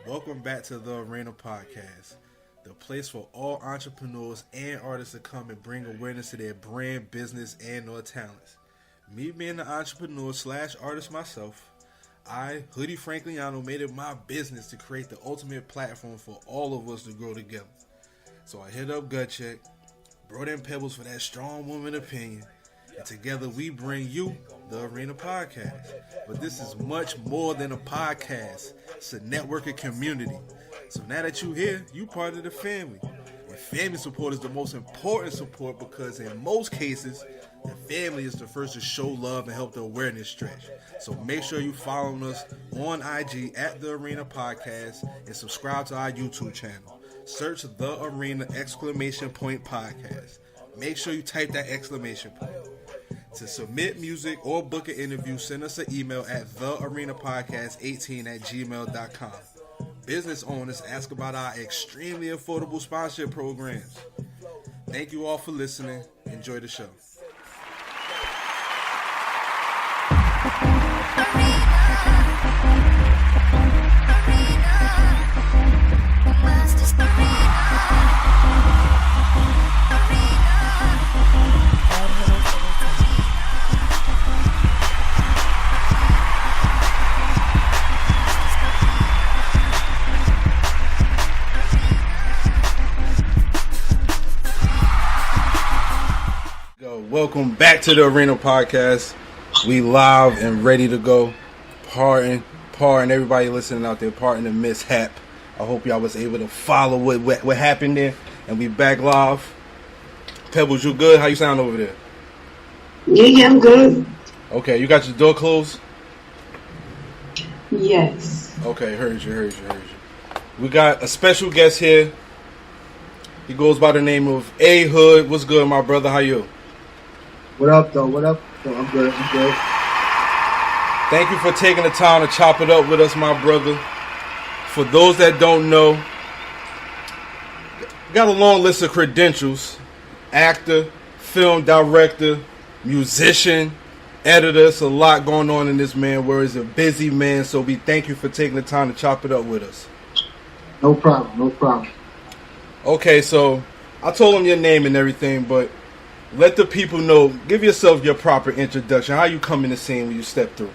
Welcome back to the Arena Podcast, the place for all entrepreneurs and artists to come and bring awareness to their brand, business, and or talents. Me being an entrepreneur / artist myself, I, Hoodie Frankliano, made it my business to create the ultimate platform for all of us to grow together. So I hit up Gut Check, brought in Pebbles for that strong woman opinion, and together we bring you the Arena Podcast. But this is much more than a podcast. It's a networking community. So now that you're here, you part of the family. And family support is the most important support because in most cases, the family is the first to show love and help the awareness stretch. So make sure you follow us on IG at The Arena Podcast and subscribe to our YouTube channel. Search The Arena ! Podcast. Make sure you type that exclamation point. To submit music or book an interview, send us an email at thearenapodcast18@gmail.com. Business owners ask about our extremely affordable sponsorship programs. Thank you all for listening. Enjoy the show. Welcome back to the Arena Podcast. We live and ready to go. Pardon everybody listening out there, pardon the mishap. I hope y'all was able to follow what happened there. And we back live. Pebbles, you good? How you sound over there? Yeah, I'm good. Okay, you got your door closed? Yes. Okay, heard you. We got a special guest here. He goes by the name of AHood. What's good, my brother? How you? What up, though? I'm good. Thank you for taking the time to chop it up with us, my brother. For those that don't know, got a long list of credentials. Actor, film director, musician, editor. It's a lot going on in this man where he's a busy man. So we thank you for taking the time to chop it up with us. No problem. Okay, so I told him your name and everything, but let the people know, give yourself your proper introduction. How you come in the scene when you step through?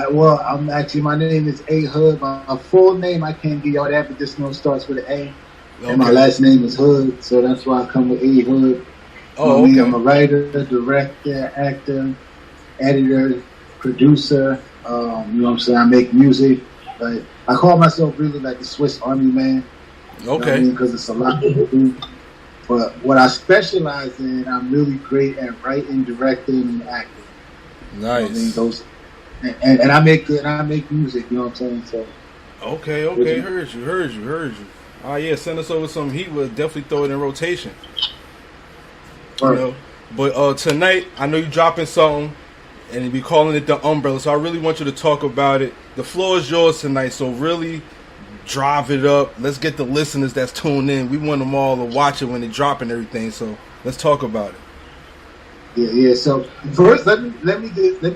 Well, my name is AHood. My full name, I can't give y'all that, but this one starts with an A. Okay. And my last name is Hood, so that's why I come with AHood. Oh, okay. I'm a writer, director, actor, editor, producer. You know what I'm saying? I make music. Like, I call myself really like the Swiss Army man. Okay. Because it's a lot to do. But what I specialize in, I'm really great at writing, directing, and acting. Nice. You know what I mean? And I make music. You know what I'm saying? So. Okay. Heard you. Oh yeah, send us over some heat. We'll definitely throw it in rotation. You know? But tonight, I know you're dropping something, and we calling it the Umbrella. So I really want you to talk about it. The floor is yours tonight. So really drive it up. Let's get the listeners that's tuned in. We want them all to watch it when they drop and everything. So let's talk about it. Yeah. So first, let me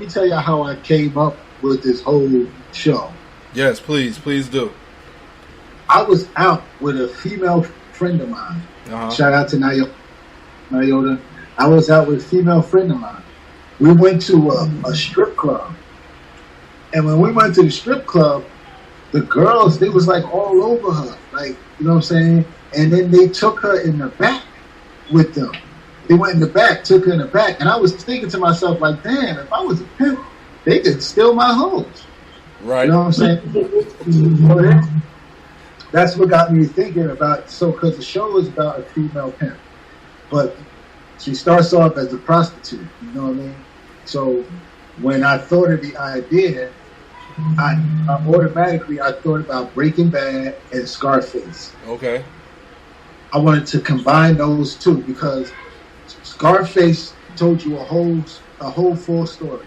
tell you how I came up with this whole show. Yes, please do. I was out with a female friend of mine. Shout out to Nyota. I was out with a female friend of mine. We went to a strip club, and when we went to the strip club, the girls, they was like all over her, like, you know what I'm saying? And then they took her in the back with them. They went in the back, took her in the back, and I was thinking to myself, like, damn, if I was a pimp, they could steal my hoes. Right. You know what I'm saying? That's what got me thinking about, because the show is about a female pimp, but she starts off as a prostitute, you know what I mean? So when I thought of the idea, I automatically thought about Breaking Bad and Scarface. Okay. I wanted to combine those two because Scarface told you a whole full story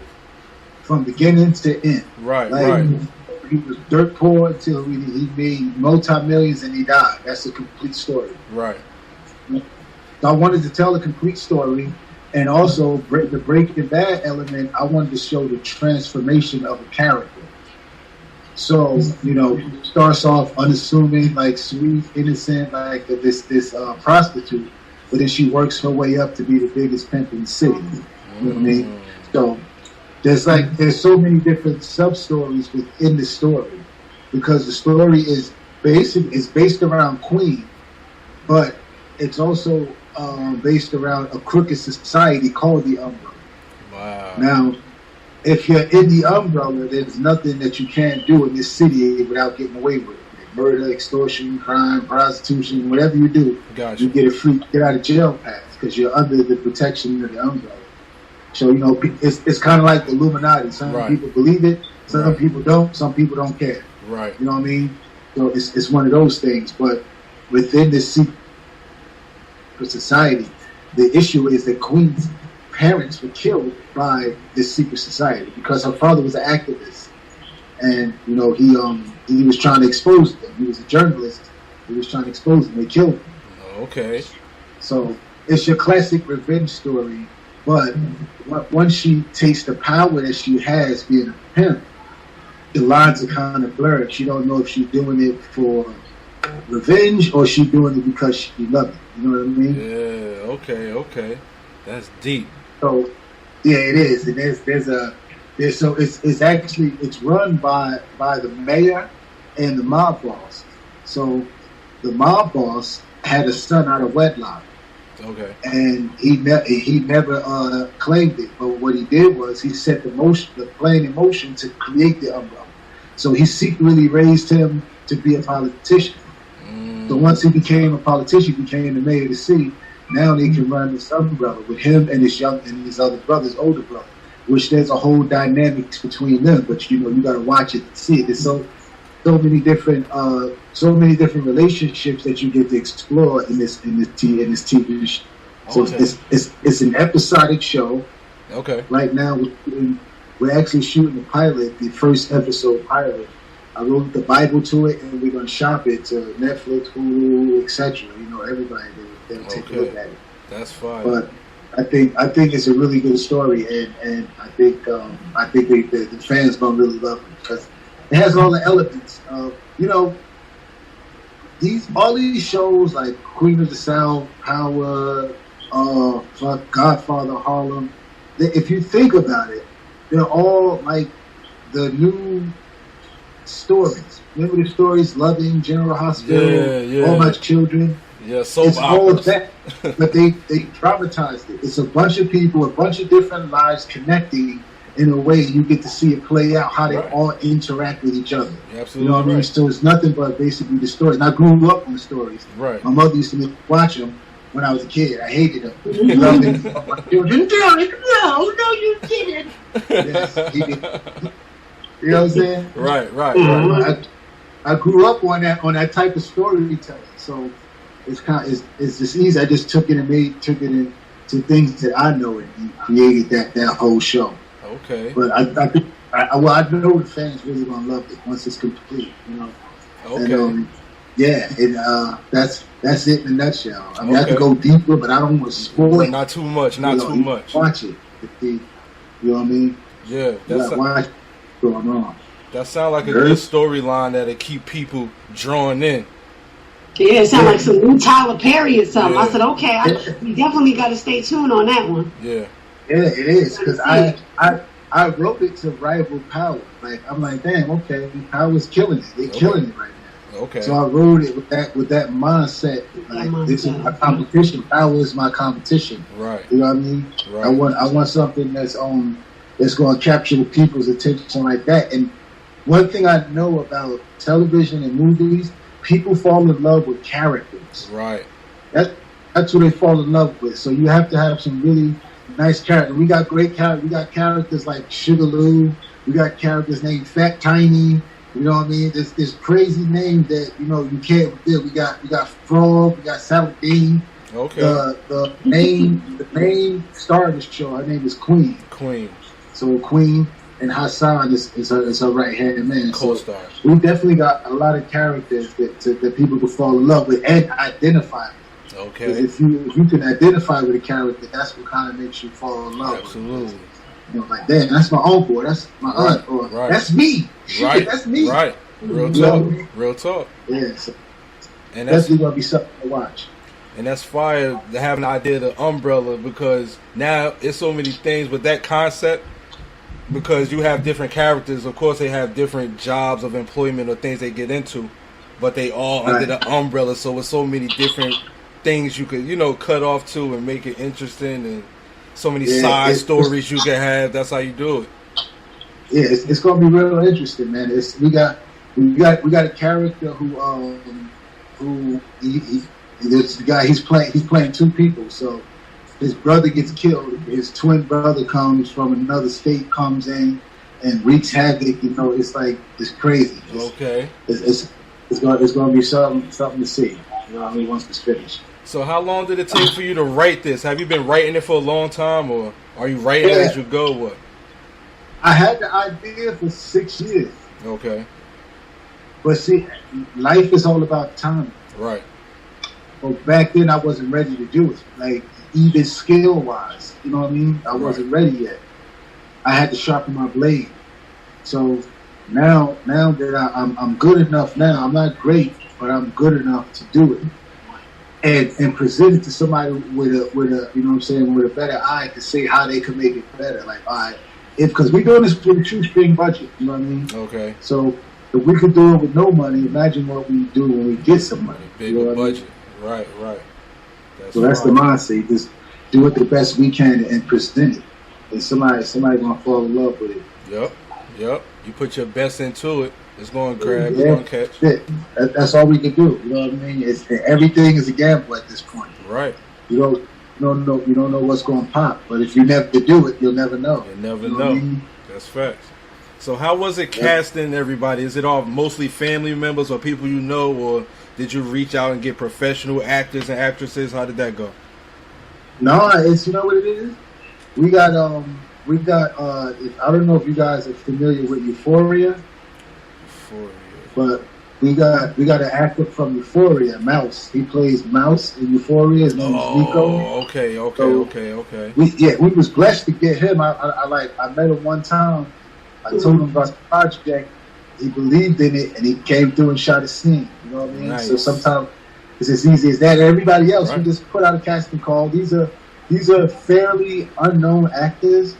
from beginning to end. Right. He was dirt poor until he made multi-millions and he died. That's a complete story. Right. So I wanted to tell a complete story, and also the Breaking Bad element. I wanted to show the transformation of a character. So, starts off unassuming, like sweet, innocent, like this prostitute, but then she works her way up to be the biggest pimp in the city. You know what I mean? So there's so many different sub stories within the story, because the story is based around Queen, but it's also based around a crooked society called the Umbrella. Wow. Now, if you're in the Umbrella, there's nothing that you can't do in this city without getting away with it. Murder, extortion, crime, prostitution, whatever you do, you get a free get out of jail pass because you're under the protection of the Umbrella. So, it's kind of like the Illuminati. Some people believe it, some people don't, some people don't care. Right. You know what I mean? So it's one of those things. But within this secret society, the issue is that Queen's parents were killed by this secret society because her father was an activist, and he was trying to expose them. He was a journalist. He was trying to expose them. They killed him. Okay. So it's your classic revenge story, but once she tastes the power that she has being a pimp, the lines are kind of blurred. She don't know if she's doing it for revenge or she's doing it because she loves it. You know what I mean? Yeah. Okay. That's deep. So yeah, it is. And it's run by the mayor and the mob boss. So the mob boss had a son out of wedlock. Okay. And he never claimed it. But what he did was he set the plan in motion to create the Umbrella. So he secretly raised him to be a politician. So once he became a politician, he became the mayor of the city. Now they can run this Umbrella with him and his other brother's older brother, which there's a whole dynamics between them. But you got to watch it to see it. There's so many different relationships that you get to explore in this TV show. So it's an episodic show. Okay. Right now we're actually shooting the pilot, the first episode pilot. I wrote the Bible to it, and we're gonna shop it to Netflix, Hulu, etc. Everybody they'll take a look at it. That's fine. But I think it's a really good story, and I think the fans gonna really love it because it has all the elements of all these shows like Queen of the South, Power, Godfather Harlem. If you think about it, they're all like the new stories. Remember the stories? Loving, General Hospital, All My Children. Yeah, so it's all of that, but they dramatized it. It's a bunch of people, a bunch of different lives connecting in a way you get to see it play out, how they all interact with each other. You're absolutely you know what I mean? So it's nothing but basically the story. And I grew up on the stories. Right. My mother used to watch them when I was a kid. I hated them. Loving, my children. No, you didn't. Yes, he did. You know what I'm saying? Right. I grew up on that type of storytelling, so it's just easy. I just took it into things that I know and created that whole show. Okay. But I think I know the fans really gonna love it once it's complete. Okay. And, that's it in a nutshell. I mean, I could go deeper, but I don't want to spoil it. Not too much. Not too much. Watch it. You know what I mean? Yeah. Watch what's going on. That sounds like a good storyline that'll keep people drawn in. Yeah, it sounds like some new Tyler Perry or something. Yeah. I said, okay, we definitely got to stay tuned on that one. Yeah. Yeah, it is, because I wrote it to rival Power. Like, I'm like, damn, okay, Power's killing it. They're killing it right now. Okay. So I wrote it with that mindset. Like, this is my competition. Power is my competition. Right. You know what I mean? Right. I want something that's going to capture the people's attention like that. And one thing I know about television and movies, people fall in love with characters. Right. That's who they fall in love with. So you have to have some really nice characters. We got great characters. We got characters like Sugarloo. We got characters named Fat Tiny. You know what I mean? This crazy name that you can't do. We got Frog. We got Saladin. Okay. The main star of the show, her name is Queen. Queen. So Queen. And Hassan is her right hand man. Co-star. So we definitely got a lot of characters that people can fall in love with and identify with. Okay. If you can identify with a character, that's what kind of makes you fall in love. Absolutely. with. You know, like that. That's my uncle. That's my aunt. Or that's me. Right. That's me. Right. Real talk. Real talk. Yeah. So and that's definitely gonna be something to watch. And that's fire to have an idea of the umbrella, because now it's so many things with that concept, because you have different characters. Of course, they have different jobs of employment or things they get into, but they all under the umbrella. So with so many different things you could, cut off to and make it interesting, and so many side stories you can have. That's how you do it. Yeah, it's gonna be real interesting, man. We got a character who this guy he's playing two people. So his brother gets killed. His twin brother comes from another state, comes in and wreaks havoc. It's like it's crazy. It's gonna be something to see. Once it's finished. So how long did it take for you to write this? Have you been writing it for a long time, or are you writing it as you go? What? I had the idea for 6 years. Okay. But see, life is all about timing. Right. But back then, I wasn't ready to do it. Like, even skill-wise, you know what I mean? I wasn't ready yet. I had to sharpen my blade. So now that I'm good enough now, I'm not great, but I'm good enough to do it. And present it to somebody with a with a better eye to see how they can make it better. Like, all right, because we're doing this with a shoestring budget, you know what I mean? Okay. So if we could do it with no money, imagine what we do when we get some money. Bigger budget. Right. That's the mindset. Just do it the best we can and present it. And somebody gonna fall in love with it. Yep. You put your best into it. It's going to grab. It's going to catch. That's all we can do. You know what I mean? Everything is a gamble at this point. Right. You don't know what's going to pop. But if you never do it, you'll never know. You'll never know. I mean? That's facts. So how was it casting everybody? Is it all mostly family members or people you know, or did you reach out and get professional actors and actresses? How did that go? No, it's what it is. We got I don't know if you guys are familiar with Euphoria. But we got an actor from Euphoria, Mouse. He plays Mouse in Euphoria. His name is Nico. Okay. We was blessed to get him. I met him one time. I told him about the project. He believed in it, and he came through and shot a scene. You know what I mean? Nice. So sometimes it's as easy as that. Everybody else, we just put out a casting call. These are fairly unknown actors,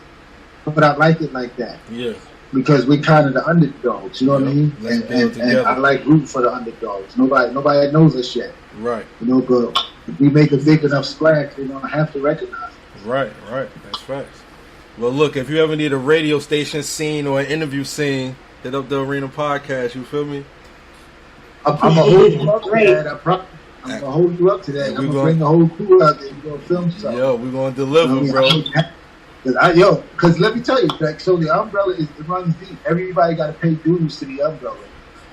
but I like it like that. Yeah. Because we're kind of the underdogs, you know what I mean? And I like rooting for the underdogs. Nobody knows us yet. Right. But if we make a big enough splash, they're going to have to recognize us. Right. That's facts. Well, look, if you ever need a radio station scene or an interview scene, hit up the Arena Podcast, you feel me? I'm going to hold you up to that. I'm going to hold you up to that. I'm going to bring the whole crew out there and go film something. Yo, we're going to deliver, bro. Because let me tell you, so the umbrella it runs deep. Everybody got to pay dues to the umbrella.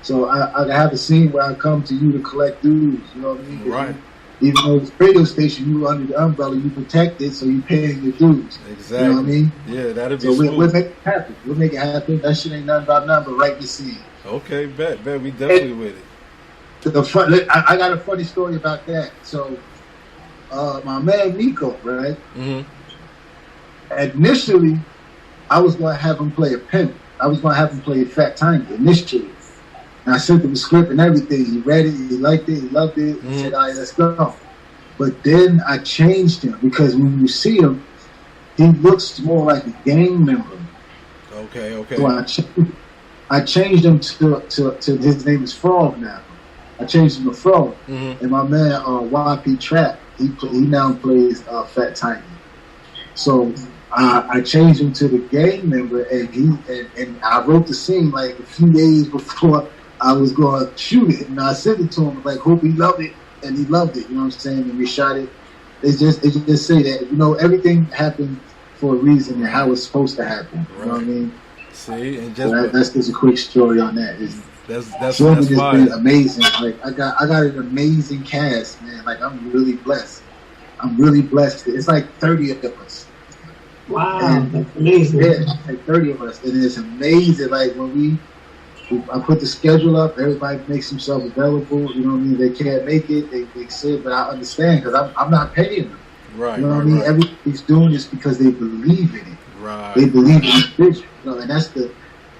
So I have a scene where I come to you to collect dues. You know what I mean? Right. Even though it's a radio station, you under the umbrella, you protect it, so you paying your dues. Exactly. You know what I mean? Yeah, that'll be so smooth. We'll make it happen. We'll make it happen. That shit ain't nothing about nothing but write the scene. Okay, bet. We definitely with it. I got a funny story about that. So my man Nico, right? Mm-hmm. Initially, I was going to have him play a pimp. I was going to have him play a Fat Tiny initially. And I sent him the script and everything. He read it, he liked it, he loved it. He said, all right, let's go. But then I changed him because when you see him, he looks more like a gang member. Okay. So I changed him to his name is Frog now. I changed him to Frog. Mm-hmm. And my man, YP Trap, he now plays Fat Tiny. So I changed him to the gang member, and I wrote the scene like a few days before I was going to shoot it, and I sent it to him like, hope he loved it, and he loved it. You know what I'm saying? And we shot it. They just say that everything happened for a reason and how it's supposed to happen. You know what I mean? See, and that's just a quick story on that. That's been amazing. Like I got an amazing cast, man. Like I'm really blessed. It's like 30 of us. Wow, that's amazing. Yeah, like 30 of us. And it's amazing. Like when I put the schedule up, everybody makes themselves available. You know what I mean? They can't make it. They say, but I understand because I'm not paying them. Right. You know what I mean? Everybody's doing this because they believe in it. Right. They believe in the vision. You know, and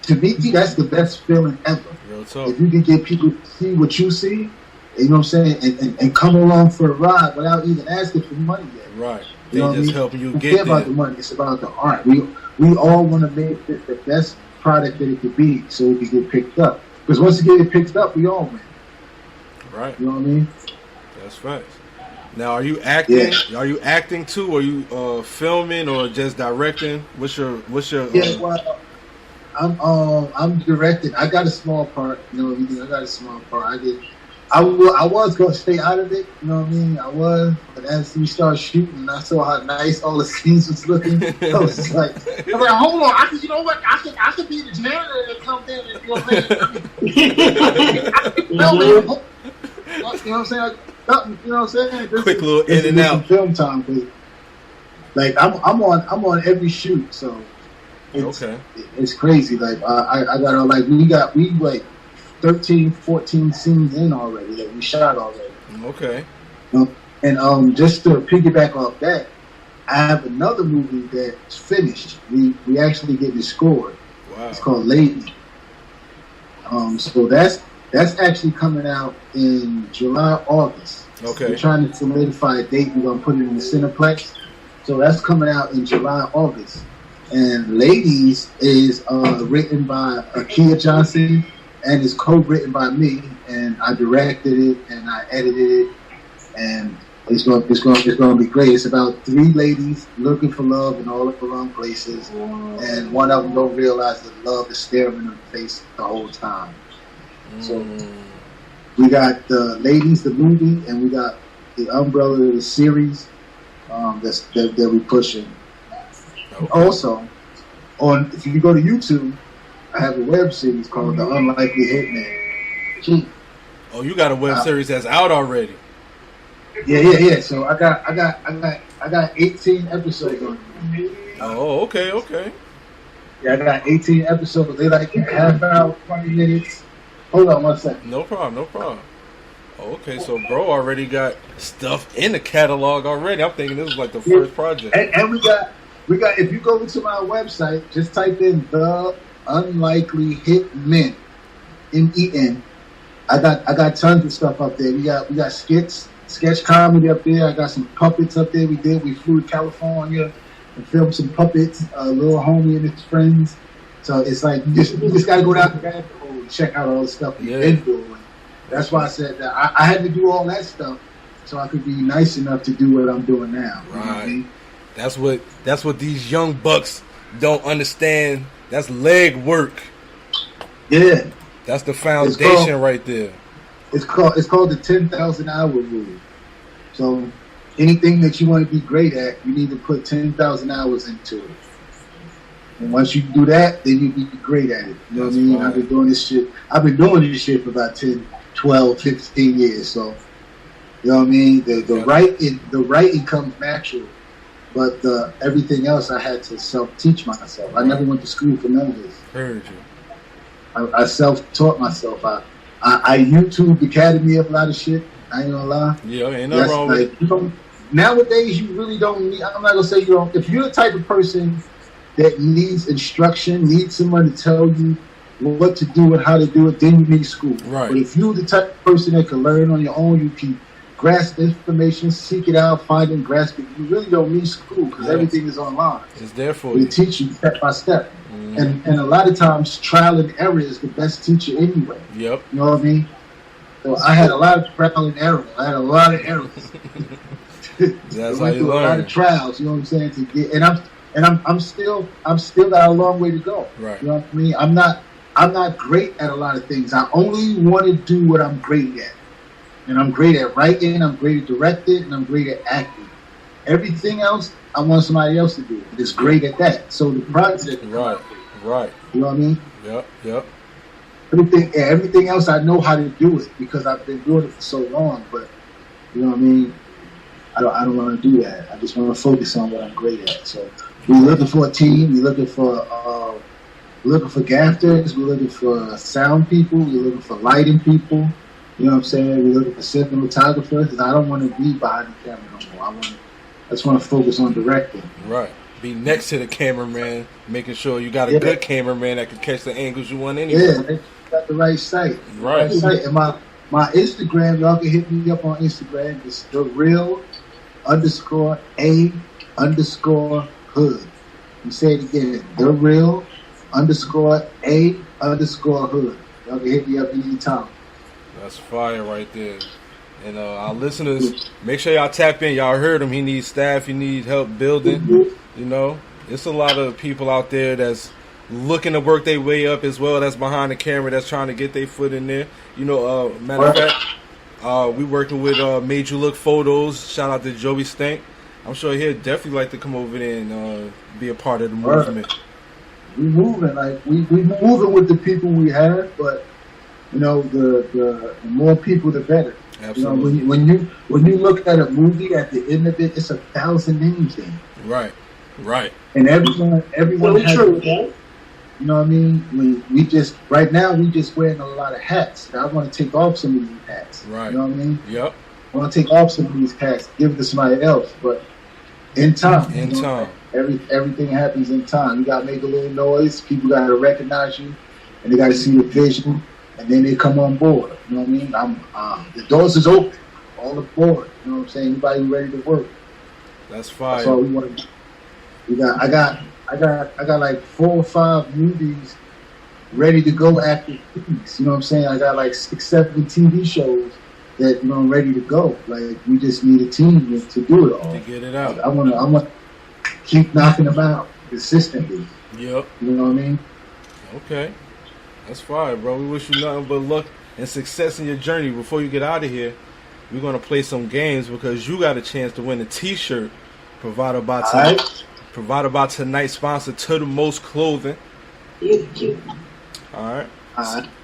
to me, that's the best feeling ever. Real talk. If you can get people to see what you see, you know what I'm saying, and come along for a ride without even asking for money yet. Right. You know they just helping you don't get care about the money. It's about the art. We all want to make it the best product that it could be, so it can get picked up. Because once it gets picked up, we all win. Right. You know what I mean? That's facts. Now, are you acting? Yeah. Are you acting too? Or are you filming or just directing? What's your? Yeah, well, I'm directing. I got a small part. You know what I mean? I got a small part. I was going to stay out of it. You know what I mean? I was, but as we started shooting, and I saw how nice all the scenes was looking. I was like, hold on, you know what? I could be the janitor that comes in and, you know what I'm saying? You know what I'm saying? Quick little in and out film time, because like I'm on every shoot, so it's crazy. Like I got we like 13, 14 scenes in already that we shot already. Okay. And just to piggyback off that, I have another movie that's finished. We actually getting it scored. Wow. It's called Lady. So that's actually coming out in July, August. Okay. We're trying to solidify a date. We're gonna put it in the Cineplex. So that's coming out in July, August. And Ladies is written by Akia Johnson and is co-written by me, and I directed it and I edited it, and it's going to be great. It's about 3 ladies looking for love in all of the wrong places, and one of them don't realize that love is staring in the face the whole time. So we got the Ladies, the movie, and we got the Umbrella, the series that we're pushing. Okay. Also, if you go to YouTube, I have a web series called The Unlikely Hitman. Oh, you got a web series that's out already? Yeah. So I got 18 episodes on it. Oh, okay. Yeah, I got 18 episodes. They like half hour, 20 minutes. Hold on one second. No problem. Okay, so bro already got stuff in the catalog already. I'm thinking this was like the first project. And we got. If you go to my website, just type in The Unlikely Hitmen, MEN. I got tons of stuff up there. We got sketch comedy up there. I got some puppets up there. We flew to California and filmed some puppets. A little homie and his friends. So it's like you just got to go down the rabbit hole and check out all the stuff we've been doing. That's why I said that I had to do all that stuff so I could be nice enough to do what I'm doing now. Right. You know what I mean? That's what these young bucks don't understand. That's leg work. Yeah. That's the foundation right there. It's called the 10,000 hour rule. So anything that you want to be great at, you need to put 10,000 hours into it. And once you do that, then you be great at it. You know what I mean? Right. I've been doing this shit for about 10, 12, 15 years. So you know what I mean? The writing comes natural. But everything else I had to self-teach myself. I never went to school for none of this. Heard you. I self-taught myself. I YouTube Academy of a lot of shit. I ain't gonna lie. Yeah, ain't nothing wrong with it. Nowadays, you really don't need... I'm not gonna say you don't... If you're the type of person that needs instruction, needs someone to tell you what to do and how to do it, then you need school. Right. But if you're the type of person that can learn on your own, you can grasp information, seek it out, find it, grasp it. You really don't need school because everything is online. It's there for you. They teach you step by step. And a lot of times, trial and error is the best teacher anyway. Yep. You know what I mean? So I had a lot of trial and error. I had a lot of errors. That's how you learn. A lot of trials. You know what I'm saying? To get, I'm still got a long way to go. Right. You know what I mean? I'm not great at a lot of things. I only want to do what I'm great at. And I'm great at writing, I'm great at directing, and I'm great at acting. Everything else, I want somebody else to do. It's great at that. So the project, right. You know what I mean? Yep. Everything else, I know how to do it because I've been doing it for so long. But you know what I mean? I don't want to do that. I just want to focus on what I'm great at. So we're looking for a team. We're looking for gaffers. We're looking for sound people. We're looking for lighting people. You know what I'm saying? We're looking for cinematographers. I don't want to be behind the camera no more. I just want to focus on directing. Right. Be next to the cameraman, making sure you got a good cameraman that can catch the angles you want anyway. Yeah, they got the right site. Right. And my Instagram, y'all can hit me up on Instagram. It's _A_hood. You say it again. _A_hood. Y'all can hit me up anytime. That's fire right there. And our listeners, make sure y'all tap in. Y'all heard him. He needs staff. He needs help building. You know, it's a lot of people out there that's looking to work their way up as well. That's behind the camera. That's trying to get their foot in there. You know, matter of fact, we working with Made You Look Photos. Shout out to Joey Stank. I'm sure he'd definitely like to come over there and be a part of the movement. We moving we moving with the people we have, but you know, the more people, the better. Absolutely. You know, when you look at a movie, at the end of it, it's 1,000 names in. Right. And everyone has. True, you know what I mean? We just right now we just wearing a lot of hats. I want to take off some of these hats. Right. You know what I mean? Yep. I want to take off some of these hats, give it to somebody else, but in time. Everything happens in time. You gotta make a little noise. People gotta recognize you, and they gotta see the vision. And then they come on board. You know what I mean? The doors is open, all aboard. You know what I'm saying? Anybody ready to work? That's fire. That's all we want to do. I got like 4 or 5 movies ready to go after these. You know what I'm saying? I got like 6, 7 TV shows that I'm ready to go. Like we just need a team to do it all. To get it out. I want to keep knocking them out consistently. Yep. You know what I mean? Okay. That's fine, bro. We wish you nothing but luck and success in your journey. Before you get out of here, we're going to play some games because you got a chance to win a T-shirt provided by tonight's sponsor, To The Most Clothing. All right.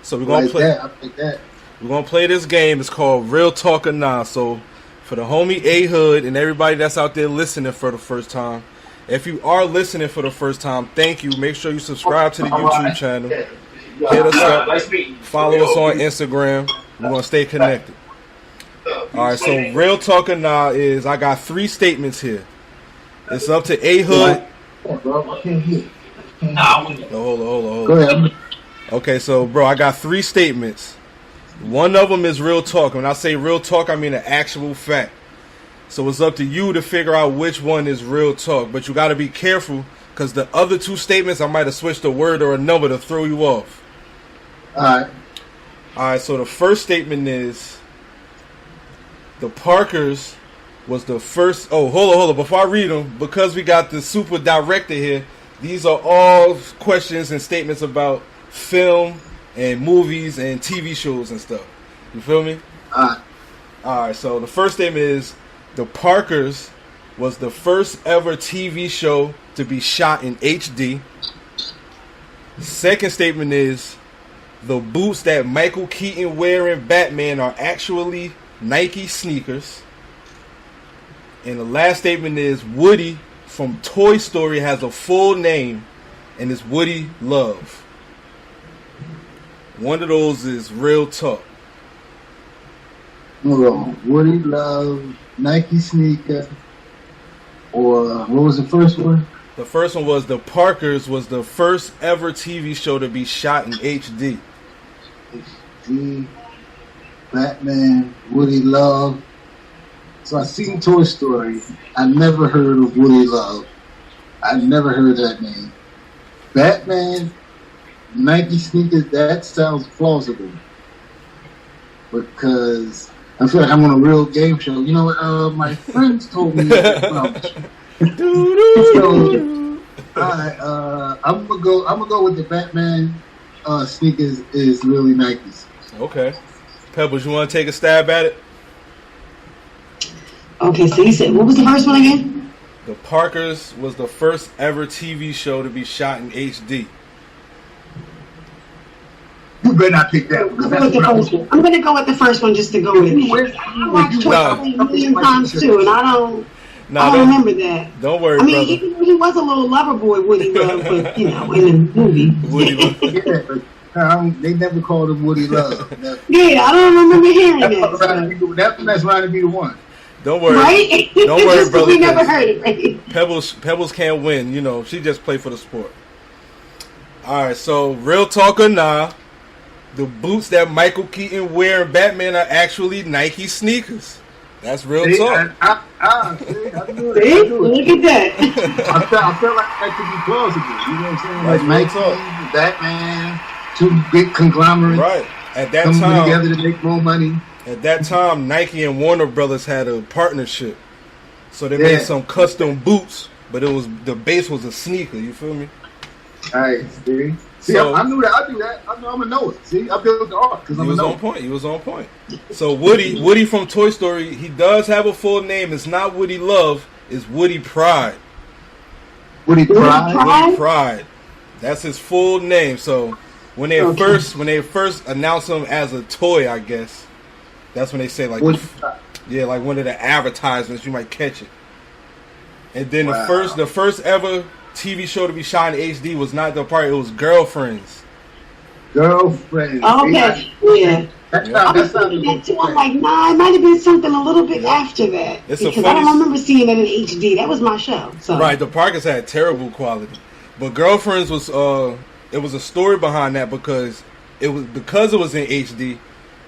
So we're going to play. I'll take that. We're going to play this game. It's called Real Talk or Nah. So for the homie AHood and everybody that's out there listening for the first time, if you are listening for the first time, thank you. Make sure you subscribe to the YouTube channel. Hit us up. Follow us on Instagram. We're going to stay connected. All right, so Real Talk or Nah is, I got 3 statements here. It's up to AHood. Hold on. Go ahead. Okay, so, bro, I got 3 statements. One of them is real talk. When I say real talk, I mean an actual fact. So it's up to you to figure out which one is real talk. But you got to be careful because the other 2 statements, I might have switched a word or a number to throw you off. All right, so the first statement is the Parkers was the first. Oh, hold on. Before I read them, because we got the super director here, these are all questions and statements about film and movies and TV shows and stuff. You feel me? All right, so the first statement is the Parkers was the first ever TV show to be shot in HD. Second statement is the boots that Michael Keaton wearing Batman are actually Nike sneakers. And the last statement is Woody from Toy Story has a full name and it's Woody Love. One of those is real talk. Hold on. Woody Love, Nike sneaker, or what was the first one? The first one was the Parkers was the first ever TV show to be shot in HD. HD, Batman, Woody Love. So I seen Toy Story. I never heard of Woody Love. I never heard that name. Batman, Nike sneakers, that sounds plausible. Because I feel like I'm on a real game show. You know what? My friends told me that. Alright, I'm gonna go with the Batman sneakers is really Nikes. Okay. Pebbles, you want to take a stab at it? Okay, so you said, what was the first one again? The Parkers was the first ever TV show to be shot in HD. You better not pick that one. I'm going to go with the first one just to go with it. I watched Toy Story a million times too, and I don't remember that. Don't worry, brother. even he was a little lover boy, Woody Love, but, in the movie. Woody Love. Yeah, but they never called him Woody Love. Yeah, I don't remember hearing that. That's trying to be the one. Don't worry. Right? Don't worry, brother. We never heard it, right? Pebbles can't win. You know, she just played for the sport. All right, so real talk or nah, the boots that Michael Keaton wear in Batman are actually Nike sneakers. That's real talk. I knew it. See? Look at that. I felt like that could be plausible. You know what I'm saying? Like Nike, Batman, two big conglomerates. Right. At that coming time, together to make more money. At that time, Nike and Warner Brothers had a partnership. So they made some custom boots, but the base was a sneaker. You feel me? All right, see, so, I knew that. I do that. I know I'm gonna know it. See, I built the art because I'm gonna know. He was on point. So Woody from Toy Story, he does have a full name. It's not Woody Love. It's Woody Pride. Woody Pride. Woody Pride. That's his full name. So when they first announced him as a toy, I guess that's when they say like, like one of the advertisements, you might catch it. And then the first ever TV show to be shot in HD was not The Party, it was Girlfriends. Girlfriends. Okay, yeah. That's that too. I'm like, nah, it might have been something a little bit after that. Because I don't remember seeing it in HD. That was my show. So. Right, The Parkers had terrible quality. But Girlfriends was it was a story behind that because it was in HD,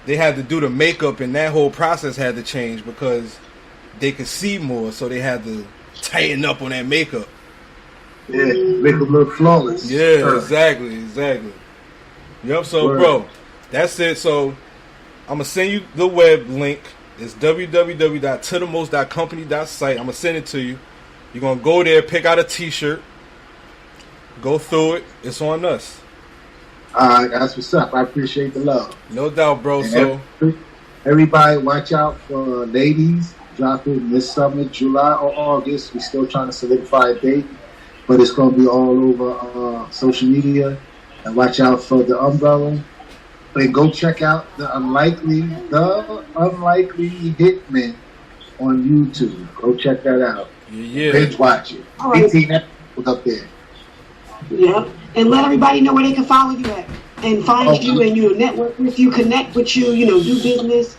they had to do the makeup and that whole process had to change because they could see more, so they had to tighten up on that makeup. Yeah, make them look flawless. Yeah, exactly. Yep, so bro, that's it. So I'm gonna send you the web link. It's www.tothemost.company.site. I'm gonna send it to you. You're gonna go there, pick out a t-shirt, go through it. It's on us. Alright, that's what's up. I appreciate the love. No doubt, bro. And so everybody watch out for ladies dropping this summer, July or August. We're still trying to solidify a date, but it's going to be all over social media. And watch out for the umbrella. And go check out the Unlikely Hitman on YouTube. Go check that out. Yeah. Binge watch it. All right. 18 episodes up there. Yep. And let everybody know where they can follow you at. And find you and network with you, connect with you, do business.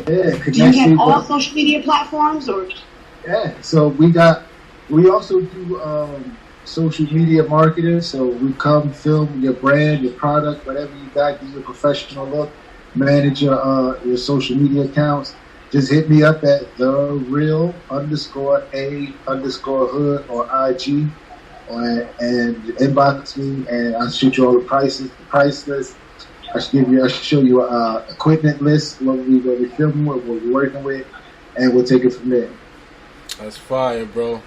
Yeah, do you have all social media platforms or? Yeah, so we also do social media marketing. So we come film your brand, your product, whatever you got, give you a professional look, manage your social media accounts. Just hit me up at @the_real_a_hood or IG. And inbox me, and I'll shoot you all the prices, the price list. I'll show you equipment list, what we're filming with, what we're working with, and we'll take it from there. That's fire, bro.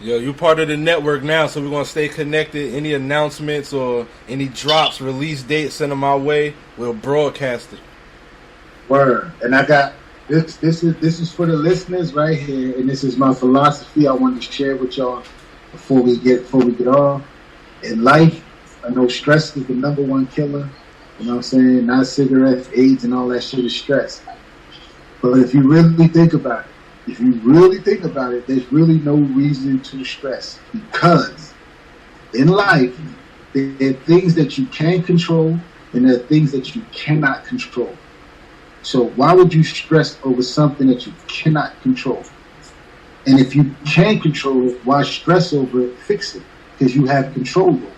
Yo, you part of the network now, so we're gonna stay connected. Any announcements or any drops, release dates, send them our way. We'll broadcast it. Word. And I got this is for the listeners right here, and this is my philosophy I wanted to share with y'all. Before we get off, in life, I know stress is the number one killer. You know what I'm saying? Not cigarettes, AIDS, and all that shit is stress. But if you really think about it, there's really no reason to stress. Because in life, there are things that you can control, and there are things that you cannot control. So why would you stress over something that you cannot control? And if you can control it, why stress over it? Fix it, because you have control over it.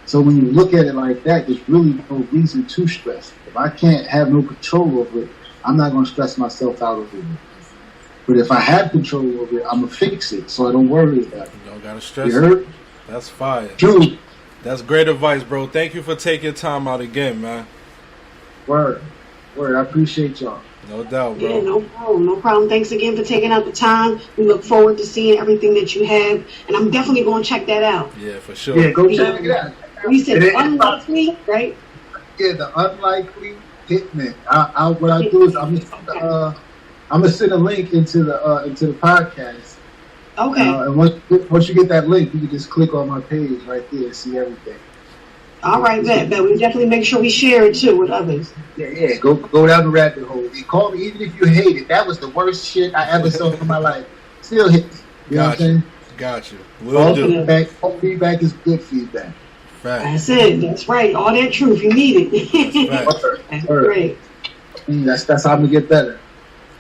So when you look at it like that, there's really no reason to stress. If I can't have no control over it, I'm not going to stress myself out over it. But if I have control over it, I'm going to fix it, so I don't worry about it. You don't got to stress it. You heard? That's fire. True. That's great advice, bro. Thank you for taking time out again, man. Word. I appreciate y'all. No doubt, bro. Yeah, no problem. Thanks again for taking out the time. We look forward to seeing everything that you have, and I'm definitely going to check that out. Yeah, for sure. Yeah, go check it out. You said Unlikely, right? Yeah, the Unlikely Hitman. What I do is I'm gonna send a link into the podcast. Okay. And once you get that link, you can just click on my page right there and see everything. All right, bet. We definitely make sure we share it too with others. Yeah. Go down the rabbit hole. You call me even if you hate it. That was the worst shit I ever saw in my life. Still hit me. You know what I'm saying? Got you. All feedback is good feedback. Fact. That's it. That's right. All that truth. You need it. That's great. That's how I'm gonna get better.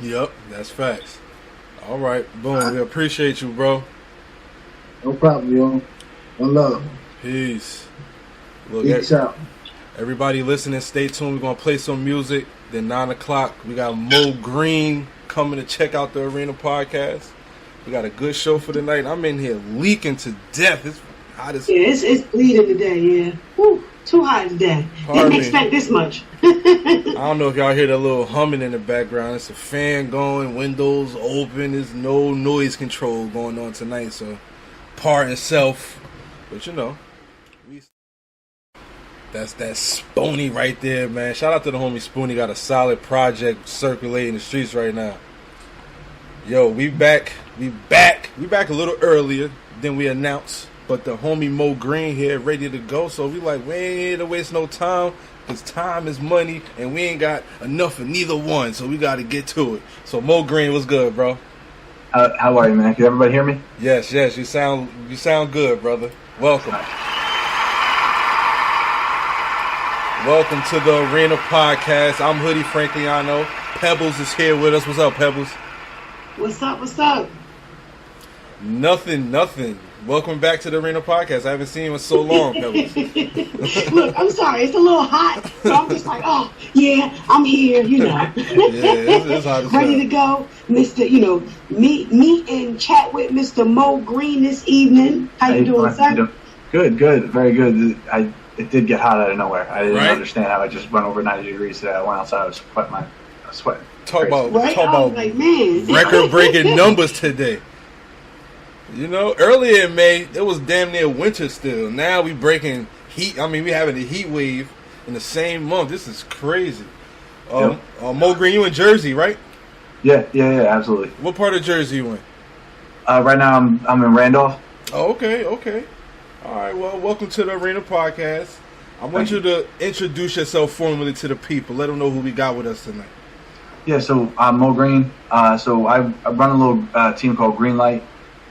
Yep, that's facts. All right, boom. We appreciate you, bro. No problem, yo. One love. Peace. Look, Peace out. Everybody listening, stay tuned. We're going to play some music. Then 9 o'clock, we got Mo Green coming to check out the Arena Podcast. We got a good show for tonight. I'm in here leaking to death. It's hot as... Yeah, it's bleeding today, yeah. Woo, too hot today. Didn't expect this much. I don't know if y'all hear that little humming in the background. It's a fan going, windows open. There's no noise control going on tonight, so pardon self. But you know, that's that Spoony right there, man. Shout out to the homie Spoony. Got a solid project circulating the streets right now. Yo, we back a little earlier than we announced, but the homie Mo Green here ready to go. So we like, we ain't here to waste no time, because time is money and we ain't got enough of neither one, so we got to get to it. So Mo Green, what's good, bro? How are you, man? Can everybody hear me? Yes, you sound good, brother. Welcome. Welcome to the Arena Podcast. I'm Hoodie Frankliano. Pebbles is here with us. What's up, Pebbles? What's up? Nothing. Welcome back to the Arena Podcast. I haven't seen you in so long, Pebbles. Look, I'm sorry. It's a little hot, so I'm just like, oh, yeah, I'm here, you know. Yeah, it's hot as ready to go. Mr., meet and chat with Mr. Mo Green this evening. How you doing, sir? Good, very good. It did get hot out of nowhere. I didn't understand how it just went over 90 degrees today. I went outside, I was sweating. Talk about like, man, record-breaking numbers today. You know, earlier in May, it was damn near winter still. Now we breaking heat. I mean, we having a heat wave in the same month. This is crazy. Mo Green, you in Jersey, right? Yeah, absolutely. What part of Jersey you in? Right now, I'm in Randolph. Oh, okay. All right, well, welcome to the Arena Podcast. I want you to introduce yourself formally to the people. Let them know who we got with us tonight. Yeah, so I'm Mo Green. So I run a little team called Green Light.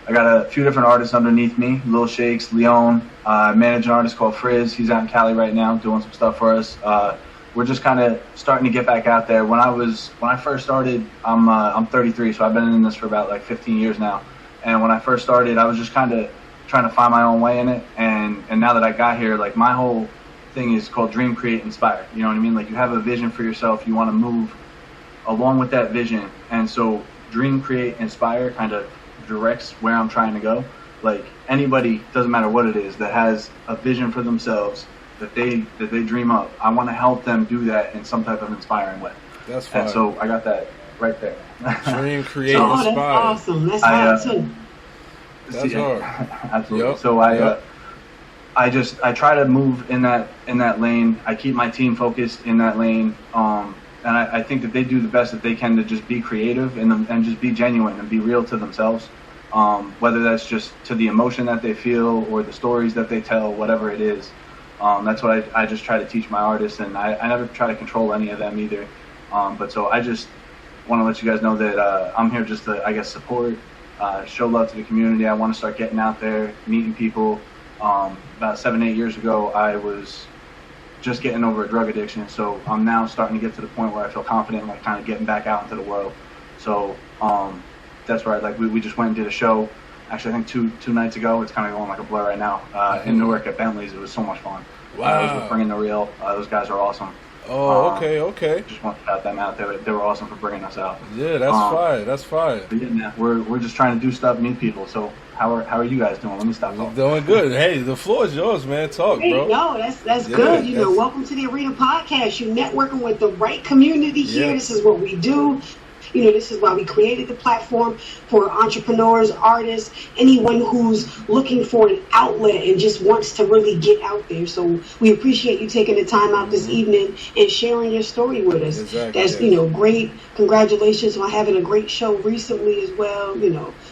I got a few different artists underneath me, Lil Shakes, Leon. I manage an artist called Frizz. He's out in Cali right now doing some stuff for us. We're just kind of starting to get back out there. When I first started, I'm 33, so I've been in this for about like 15 years now. And when I first started, I was just kind of trying to find my own way in it. And now that I got here, like my whole thing is called Dream, Create, Inspire. You know what I mean? Like you have a vision for yourself. You want to move along with that vision. And so Dream, Create, Inspire kind of directs where I'm trying to go. Like anybody, doesn't matter what it is, that has a vision for themselves that they dream up, I want to help them do that in some type of inspiring way. That's fine. And so I got that right there. Dream, create, inspire. That's awesome. That's hard too. That's hard. Absolutely. Yep. So I try to move in that lane. I keep my team focused in that lane. And I think that they do the best that they can to just be creative and just be genuine and be real to themselves. Whether that's just to the emotion that they feel or the stories that they tell, whatever it is. That's what I just try to teach my artists, and I never try to control any of them either. But so I just want to let you guys know that I'm here just to, I guess, support, show love to the community. I want to start getting out there, meeting people. About 7-8 years ago, I was just getting over a drug addiction, so I'm now starting to get to the point where I feel confident, like kind of getting back out into the world. So that's right. Like we just went and did a show. Actually, I think two nights ago. It's kind of going like a blur right now. In Newark at Bentley's, it was so much fun. Wow. I was bringing the real. Those guys are awesome. Oh, okay. Just want to shout them out. They were awesome for bringing us out. Yeah, that's fire. But yeah, we're just trying to do stuff, meet people. So how are you guys doing? Let me stop talking. Doing good. Hey, the floor is yours, man. Talk, bro. No, that's good. You know, welcome to the Arena Podcast. You're networking with the right community here. This is what we do. You know, this is why we created the platform for entrepreneurs, artists, anyone who's looking for an outlet and just wants to really get out there. So we appreciate you taking the time out this evening and sharing your story with us. Exactly. That's, great. Congratulations on having a great show recently as well.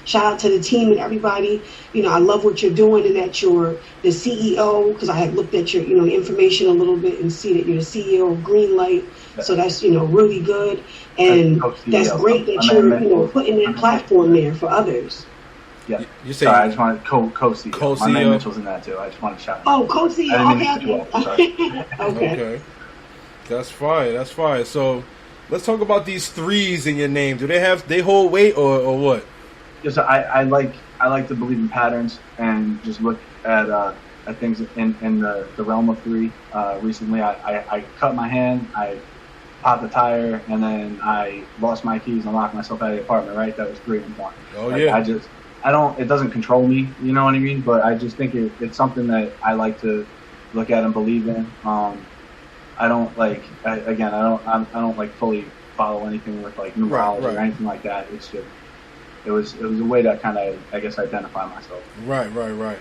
Shout out to the team and everybody. I love what you're doing and that you're the CEO, because I have looked at your, information a little bit and see that you're the CEO of Green Light. So that's, really good. And that's great that you're, putting that platform there for others. Yeah. You say I just wanted co-CEO. Co-CEO. My name Mitchell's in that too. I just wanted to shout out. Oh, co-CEO. Okay. That's fire. So let's talk about these threes in your name. Do they hold weight or what? Just I like to believe in patterns and just look at things in the realm of three. Recently, I cut my hand, I popped the tire, and then I lost my keys and locked myself out of the apartment. Right, that was 3 in 1. Oh yeah. It doesn't control me. You know what I mean? But I just think it's something that I like to look at and believe in. I don't like I don't like fully follow anything with like numerology or anything like that. It's just it was a way to kind of, I guess, identify myself. Right.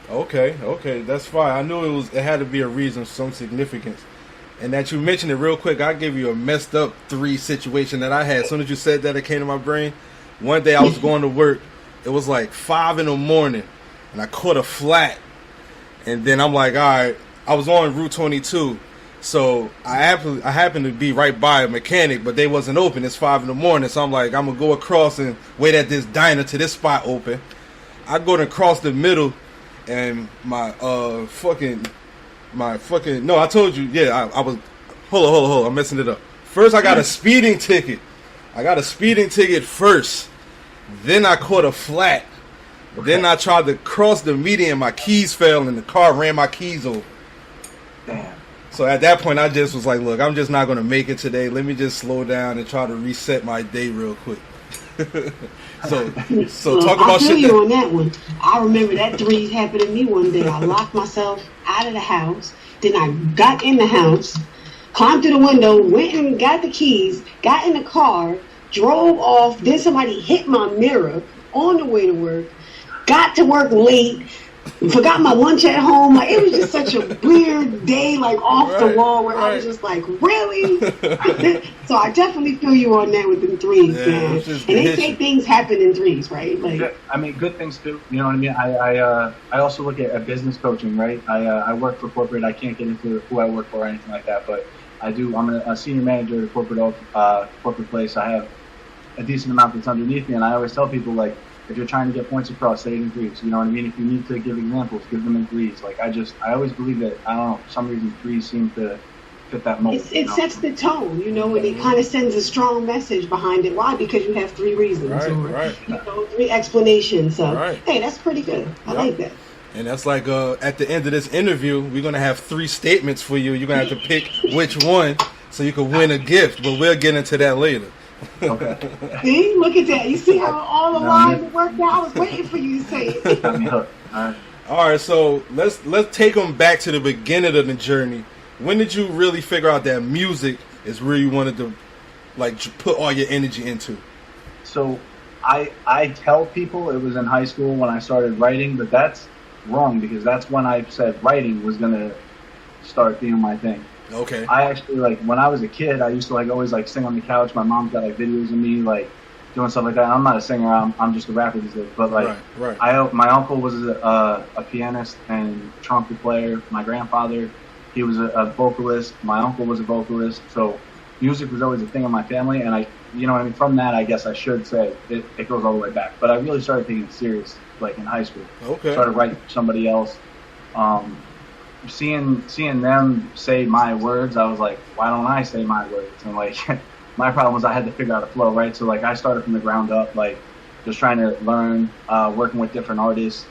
Okay, that's fine. I knew it had to be a reason, some significance. And that you mentioned it real quick, I'll give you a messed up 3 situation that I had. As soon as you said that, it came to my brain. One day I was going to work. It was like 5 in the morning, and I caught a flat. And then I'm like, all right, I was on Route 22. So I happened to be right by a mechanic, but they wasn't open. It's 5 in the morning, so I'm like, I'm gonna go across and wait at this diner till this spot open. I go to cross the middle, and my fucking no, I told you, yeah, I was hold on, I'm messing it up. First, I got a speeding ticket. First, then I caught a flat. Okay. Then I tried to cross the median, my keys fell, and the car ran my keys over. Damn. So at that point, I just was like, look, I'm just not going to make it today. Let me just slow down and try to reset my day real quick. so talk about shit. I feel you on that one. I remember that 3 happened to me one day. I locked myself out of the house. Then I got in the house, climbed through the window, went and got the keys, got in the car, drove off. Then somebody hit my mirror on the way to work. Got to work late. Forgot my lunch at home. Like, it was just such a weird day, like off the wall, where I was just like, really? So I definitely feel you on that with them 3s, man. And they say things happen in 3s, right? Like, I mean, good things too. You know what I mean? I also look at business coaching, right? I work for corporate. I can't get into who I work for or anything like that, but I do. I'm a senior manager at a corporate place. I have a decent amount that's underneath me, and I always tell people, like, if you're trying to get points across, say it in 3s. You know what I mean? If you need to give examples, give them in 3s. Like, I always believe that, I don't know, for some reason 3s seem to fit that mold. It sets the tone, you know, and it kind of sends a strong message behind it. Why? Because you have 3 reasons or you know, 3 explanations. So, hey, that's pretty good. I like that. And that's like at the end of this interview, we're going to have 3 statements for you. You're going to have to pick which one so you can win a gift. But we'll get into that later. Okay. See, look at that. You see how all the lines worked out? I was waiting for you to say it. All right, so let's take them back to the beginning of the journey. When did you really figure out that music is where you wanted to, like, put all your energy into? So I tell people it was in high school when I started writing, but that's wrong, because that's when I said writing was going to start being my thing. Okay. I actually, like, when I was a kid, I used to, like, always, like, sing on the couch. My mom's got, like, videos of me, like, doing stuff like that. I'm not a singer. I'm just a rapper these days. But, like, my uncle was a pianist and trumpet player. My grandfather, he was a vocalist. My uncle was a vocalist. So music was always a thing in my family. And you know what I mean? From that, I guess I should say it goes all the way back. But I really started taking it serious, like, in high school. Okay. Started writing for somebody else. Seeing them say my words, I was like, why don't I say my words? And, like, my problem was I had to figure out a flow, right? So, like, I started from the ground up, like, just trying to learn, working with different artists,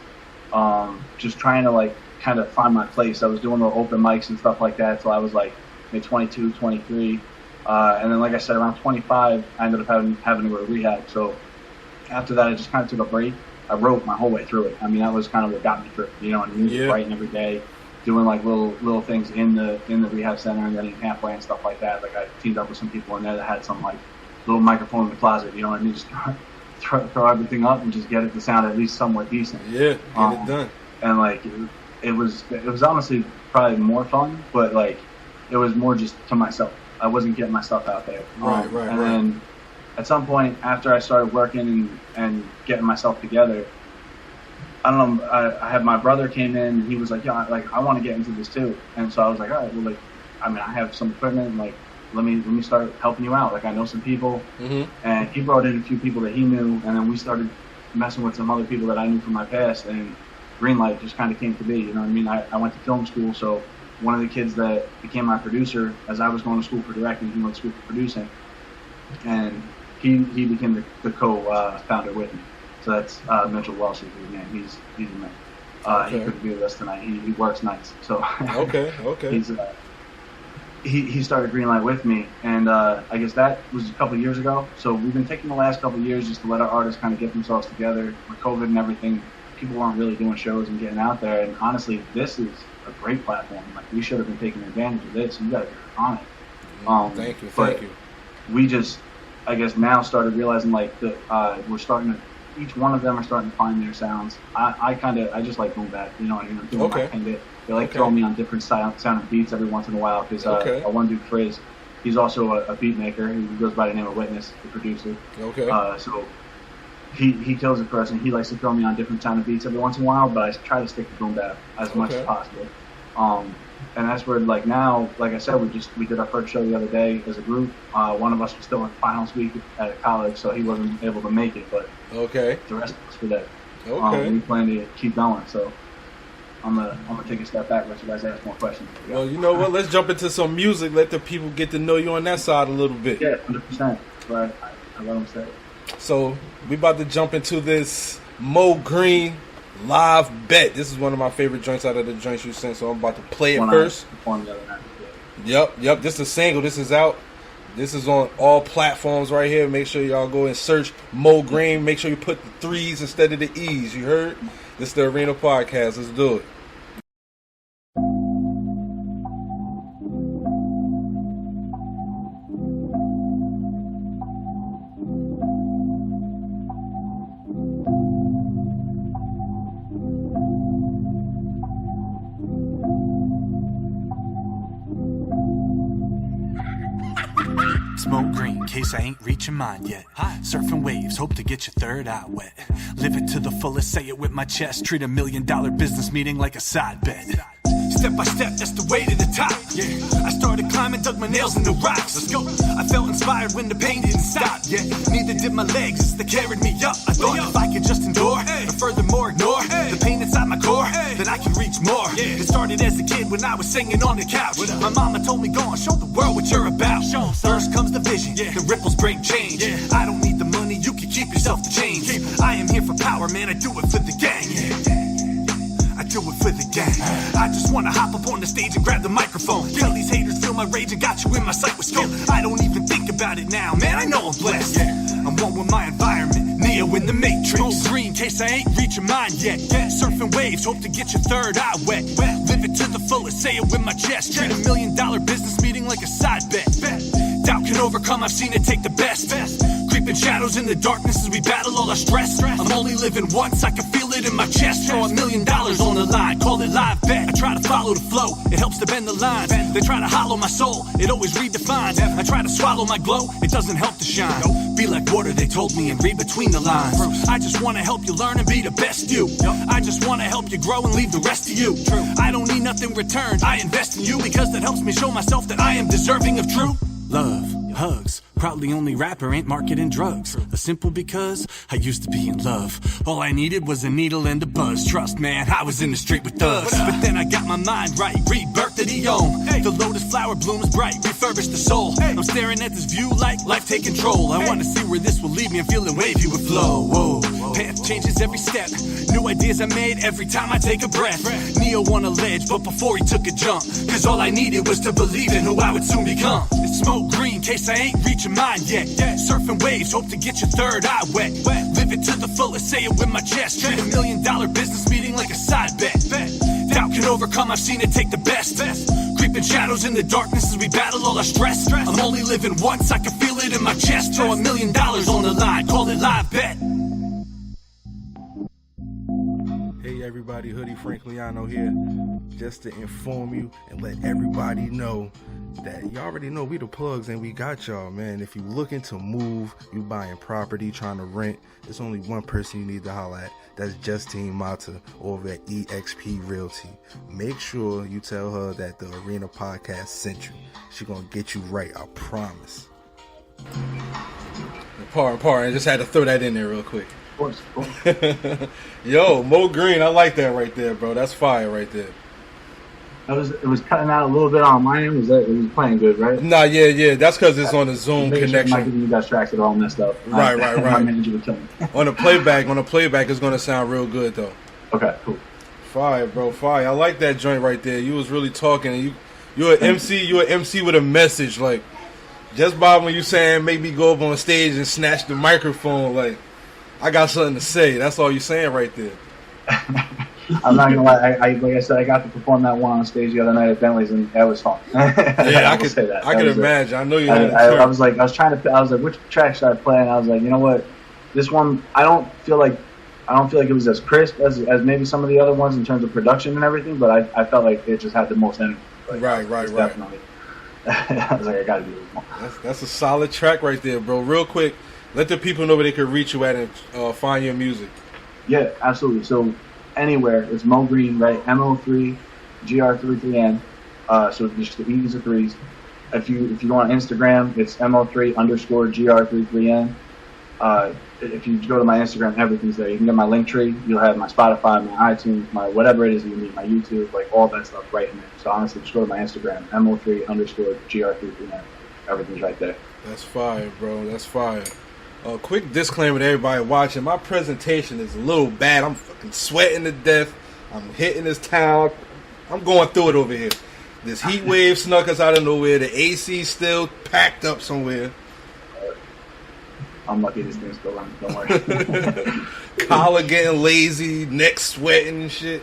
just trying to, like, kind of find my place. I was doing little open mics and stuff like that, so I was, like, maybe 22, 23. And then, like I said, around 25, I ended up having to go to rehab. So after that, I just kind of took a break. I wrote my whole way through it. I mean, that was kind of what got me through, you know, and music, writing every day, doing, like, little things in the rehab center and getting halfway and stuff like that. Like, I teamed up with some people in there that had some, like, little microphone in the closet, you know what I mean? Just throw everything up and just get it to sound at least somewhat decent. Yeah, get it done. And, like, it was honestly probably more fun, but, like, it was more just to myself. I wasn't getting my stuff out there. Right. Then at some point after I started working and getting myself together, I don't know, I had my brother came in and he was like, yeah, like, I want to get into this too. And so I was like, all right, well, like, I mean, I have some equipment, and, like, let me start helping you out. Like, I know some people. And he brought in a few people that he knew, and then we started messing with some other people that I knew from my past, and Greenlight just kind of came to be, you know what I mean? I went to film school, so one of the kids that became my producer, as I was going to school for directing, he went to school for producing, and he became the co-founder with me. So that's Mitchell Welsh is his name. He's a man. He couldn't be with us tonight. He works nights. So okay. He started Greenlight with me, and I guess that was a couple of years ago. So we've been taking the last couple of years just to let our artists kind of get themselves together. With COVID and everything, people weren't really doing shows and getting out there. And honestly, this is a great platform. Like, we should have been taking advantage of this. You guys are on it. Thank you. We just, I guess, now started realizing like that we're starting to. Each one of them are starting to find their sounds. I just like boom bap, you know what I mean? I'm doing my thing. They like throwing me on different sounding beats every once in a while, because our one dude, Frizz, he's also a beat maker. He goes by the name of Witness, the producer. So he kills it for us, and he likes to throw me on different sounding beats every once in a while, but I try to stick to boom bap as much as possible. And that's where, like, now, like I said, we did our first show the other day as a group. One of us was still in finals week at college, so he wasn't able to make it, but the rest of us were there. We plan to keep going, so I'm gonna take a step back, let you guys ask more questions. Well, you know what? Let's jump into some music. Let the people get to know you on that side a little bit. Yeah, 100%. But I let them say it. So we about to jump into this MO3 live bet. This is one of my favorite joints out of the joints you sent, so I'm about to play it first. Yep. This is a single. This is out. This is on all platforms right here. Make sure y'all go and search MO3. Make sure you put the 3s instead of the E's. You heard? This is the Arena Podcast. Let's do it. Smoke green, in case I ain't reaching mine yet. Surfing waves, hope to get your third eye wet. Live it to the fullest, say it with my chest. Treat $1 million business meeting like a side bet. Step by step, that's the way to the top. Yeah, I started climbing, dug my nails in the rocks. Let's go. I felt inspired when the pain didn't stop. Yeah, neither did my legs, it's that carried me up. I thought if I could just endure, or furthermore ignore the pain inside my core, then I can reach more. It started as a kid when I was singing on the couch. My mama told me, go on, show the world what you're about. First comes the vision, the ripples bring change. I don't need the money, you can keep yourself the change. I am here for power, man, I do it for the gang. I do it for the gang. I just wanna hop up on the stage and grab the microphone. Tell these haters feel my rage and got you in my sight with scope. I don't even think about it now, man, I know I'm blessed. I'm one with my environment, Neo in the Matrix. MO3 in case I ain't reaching mine yet. Surfing waves, hope to get your third eye wet. Live it to the fullest, say it with my chest. Treat $1 million business meeting like a side bet. Doubt can overcome, I've seen it take the best. Creeping shadows in the darkness as we battle all our stress. I'm only living once, I can feel it in my chest. Throw $1 million on the line, call it live bet. I try to follow the flow, it helps to bend the lines. They try to hollow my soul, it always redefines. I try to swallow my glow, it doesn't help to shine. Be like water, they told me, and read between the lines. I just wanna help you learn and be the best you. I just wanna help you grow and leave the rest to you. I don't need nothing returned, I invest in you, because that helps me show myself that I am deserving of true love, hugs. Proudly only rapper, ain't marketing drugs. A simple because I used to be in love. All I needed was a needle and a buzz. Trust, man, I was in the street with thugs. But then I got my mind right, rebirthed at Eon. The lotus flower blooms bright, refurbished the soul. I'm staring at this view like life take control. I wanna see where this will lead me, I'm feeling wavy with flow. Whoa, path changes every step. New ideas I made every time I take a breath. Neo on a ledge, but before he took a jump. Cause all I needed was to believe in who I would soon become. It's MO3 in case I ain't reaching mine yet. Surfing waves, hope to get your third eye wet. Live it to the fullest, say it with my chest. Treat $1 million business meeting like a side bet. Doubt can overcome, I've seen it take the best. Creeping shadows in the darkness as we battle all our stress. I'm only living once, I can feel it in my chest. Throw $1 million on the line, call it live bet. Hey everybody, Hoodie Frank Liano here, just to inform you and let everybody know that you already know we the plugs and we got y'all, man. If you looking to move, you buying property, trying to rent, there's only one person you need to holler at. That's Justine Mata over at EXP Realty. Make sure you tell her that the Arena Podcast sent you. She gonna get you right, I promise. Pardon, I just had to throw that in there real quick. Of course. Yo, MO3, I like that right there, bro. That's fire right there. It was cutting out a little bit on my end. It was playing good, right? Nah, yeah. That's because it's on the Zoom connection. Sure you guys tracks it all messed up. Right. My manager would kill me. On the playback, it's gonna sound real good though. Okay, cool. Fire, bro, fire. I like that joint right there. You was really talking, and you're an MC. You're an MC with a message. Like, just by when you saying make me go up on stage and snatch the microphone, like, I got something to say. That's all you saying right there. I'm not gonna lie. Like I said, I got to perform that one on stage the other night at Bentley's, and that was fun. Yeah, I could say that. I could imagine. I know you. I was like, which track should I play? And I was like, you know what, this one, I don't feel like it was as crisp as maybe some of the other ones in terms of production and everything, but I felt like it just had the most energy. Like, right. Definitely. I was like, I gotta do this one. That's a solid track right there, bro. Real quick, let the people know where they can reach you at and find your music. Yeah, absolutely. So anywhere, it's Mo Green, right? MO3 GR33N. So just the E's of threes. If you go on Instagram, it's MO3 _GR33N. If you go to my Instagram, everything's there. You can get my link tree. You'll have my Spotify, my iTunes, my whatever it is you need, my YouTube, like all that stuff right in there. So honestly, just go to my Instagram, MO3 _GR33N. Everything's right there. That's fire, bro. That's fire. Quick disclaimer to everybody watching. My presentation is a little bad. I'm fucking sweating to death. I'm hitting this towel. I'm going through it over here. This heat wave snuck us out of nowhere. The AC still packed up somewhere. I'm lucky this thing's still running. Don't worry. Collar getting lazy, neck sweating and shit.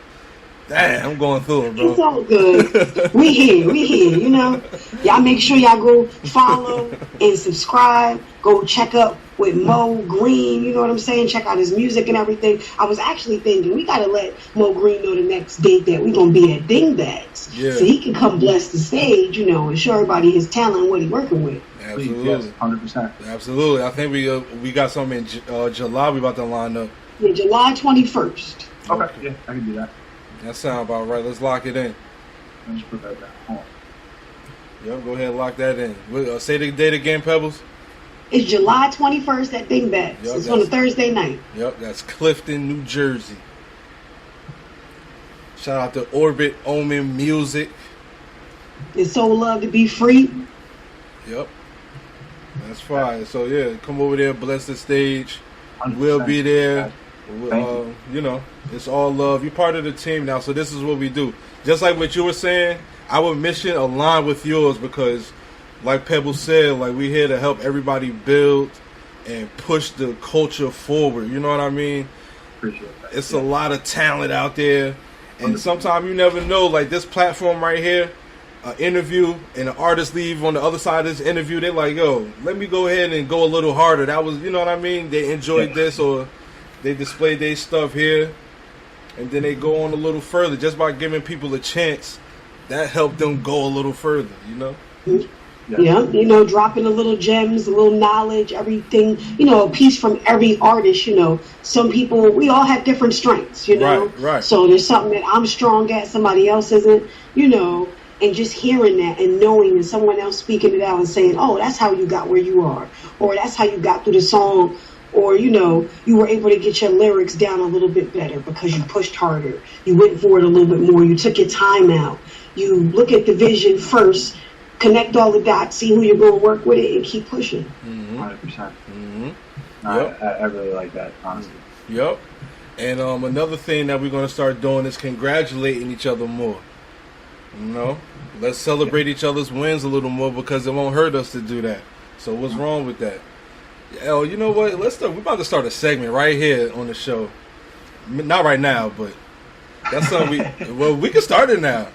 Damn, I'm going through it, bro. It's all good. We here, you know. Y'all make sure y'all go follow and subscribe. Go check up with Mo Green, you know what I'm saying? Check out his music and everything. I was actually thinking we gotta let Mo Green know the next date that we're gonna be at Dingbats. Yeah. So he can come bless the stage, you know, and show everybody his talent and what he's working with. Absolutely. Yes, 100%. Absolutely. I think we got something in July we about to line up. Yeah, July 21st. Okay, yeah, I can do that. That sounds about right. Let's lock it in. Let's just put that down. Hold on. Yep, go ahead and lock that in. Say the date again, Pebbles. It's July 21st at Dingbats. Yep, it's on a Thursday night. Yep, that's Clifton, New Jersey. Shout out to Orbit Omen Music. It's So Love to Be Free. Yep. That's fine. So, yeah, come over there, bless the stage. 100%. We'll be there. Thank you know, it's all love. You're part of the team now, so this is what we do. Just like what you were saying, our mission aligned with yours because, like Pebble said, like we're here to help everybody build and push the culture forward. You know what I mean? Appreciate that. It's a lot of talent out there, and sometimes you never know. Like this platform right here, an interview, and an artist leave on the other side of this interview. They're like, "Yo, let me go ahead and go a little harder." That was, you know what I mean? They enjoyed this, or they displayed their stuff here, and then they go on a little further just by giving people a chance. That helped them go a little further, you know? Yeah, you know, dropping a little gems, a little knowledge, everything, you know, a piece from every artist, you know. Some people, we all have different strengths, you know. Right. So there's something that I'm strong at, somebody else isn't, you know, and just hearing that and knowing and someone else speaking it out and saying, oh, that's how you got where you are, or that's how you got through the song. Or, you know, you were able to get your lyrics down a little bit better because you pushed harder. You went for it a little bit more. You took your time out. You look at the vision first, connect all the dots, see who you're going to work with it, and keep pushing. 100%. Mm-hmm. Yep. I really like that, honestly. Yep. And another thing that we're going to start doing is congratulating each other more. You know? Let's celebrate each other's wins a little more because it won't hurt us to do that. So what's wrong with that? Oh, you know what? We're about to start a segment right here on the show. Not right now, but that's something we can start it now.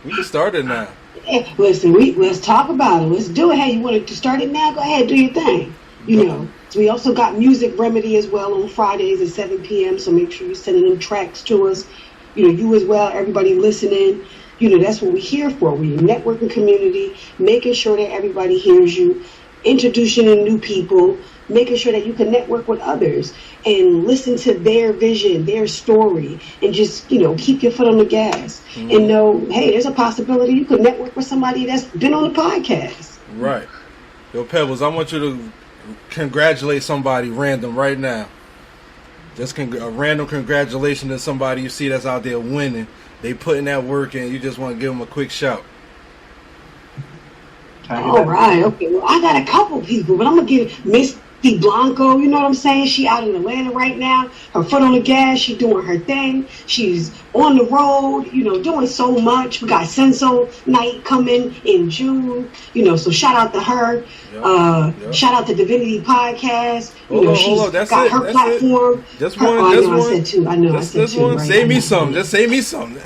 We can start it now. Hey, listen, let's talk about it. Let's do it. Hey, you wanted to start it now? Go ahead, do your thing. You know. So we also got Music Remedy as well on Fridays at 7 p.m. So make sure you're sending them tracks to us. You know, you as well, everybody listening. You know, that's what we're here for. We're a networking community, making sure that everybody hears you, introducing new people, making sure that you can network with others and listen to their vision, their story, and just, you know, keep your foot on the gas and know, hey, there's a possibility you could network with somebody that's been on the podcast. Right. Yo, Pebbles, I want you to congratulate somebody random right now. Just a random congratulations to somebody you see that's out there winning. they putting that work in. You just want to give them a quick shout. All right, okay. Well, I got a couple people, but I'm gonna give Miss Blanco, you know what I'm saying? She out in Atlanta right now. Her foot on the gas. She doing her thing. She's on the road, you know, doing so much. We got Senso night coming in June, you know, so shout out to her. Shout out to Divinity Podcast. You know, she's got her platform. Just one. I said two. I know. I said two. Right? Save me some. Just save me some.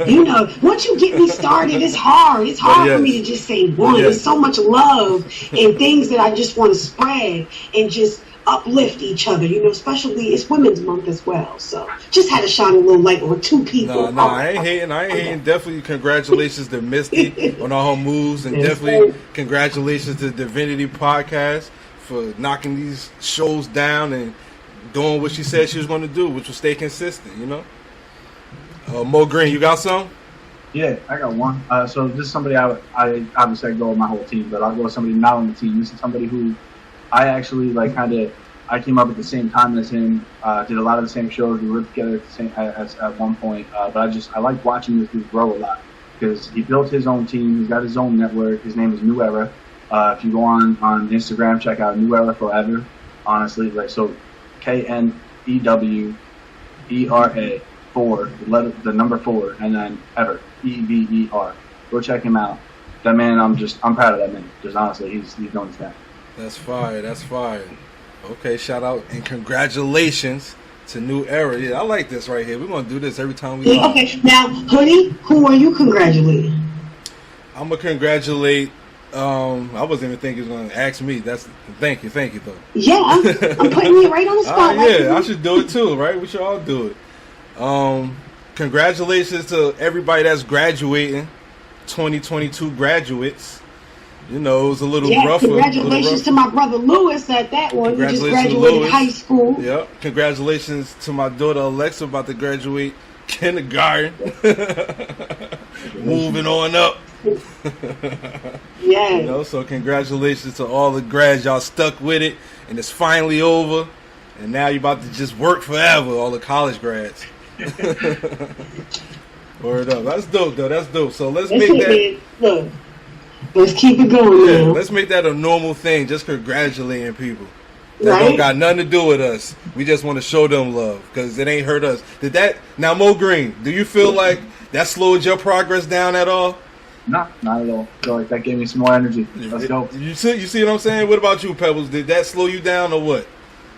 You know, once you get me started, it's hard. It's hard for me to just say one. There's so much love and things that I just want to spread and just uplift each other, you know, especially it's Women's Month as well. So just had to shine a little light on two people. No, I ain't hating. Definitely congratulations to Misty on all her moves, and definitely congratulations to Divinity Podcast for knocking these shows down and doing what she said she was going to do, which was stay consistent, you know. Mo Green, you got some? Yeah, I got one. So this is somebody I obviously I go with my whole team, but I'll go with somebody not on the team. This is somebody who I actually I came up at the same time as him, did a lot of the same shows. We worked together at one point. But I like watching this dude grow a lot because he built his own team. He's got his own network. His name is New Era. If you go on Instagram, check out New Era Forever. Honestly, so KNEWERA 4, the number 4, and then ever EVER. Go check him out. That man, I'm proud of that man. Just honestly, he's doing his thing. That's fire. Okay, shout out and congratulations to New Era. Yeah, I like this right here. We're gonna do this every time we live. Okay, now Hoodie, who are you congratulating? I'm gonna congratulate. I wasn't even thinking he was gonna ask me. Thank you though. Yeah, I'm putting you right on the spot. Yeah, I should do it too, right? We should all do it. Congratulations to everybody that's graduating, 2022 graduates. You know, it was a little rougher. Congratulations to my brother Lewis at that one. He just graduated high school. Yep. Congratulations to my daughter Alexa, about to graduate kindergarten. Moving on up. Yeah. You know, so congratulations to all the grads. Y'all stuck with it, and it's finally over. And now you're about to just work forever, all the college grads. Word up. That's dope, though. That's dope. So let's keep it going. Yeah, let's make that a normal thing. Just congratulating people that don't got nothing to do with us. We just want to show them love because it ain't hurt us. Now, Mo Green, do you feel like that slowed your progress down at all? No, not at all. I feel like that gave me some more energy. Let's go. You see what I'm saying? What about you, Pebbles? Did that slow you down or what?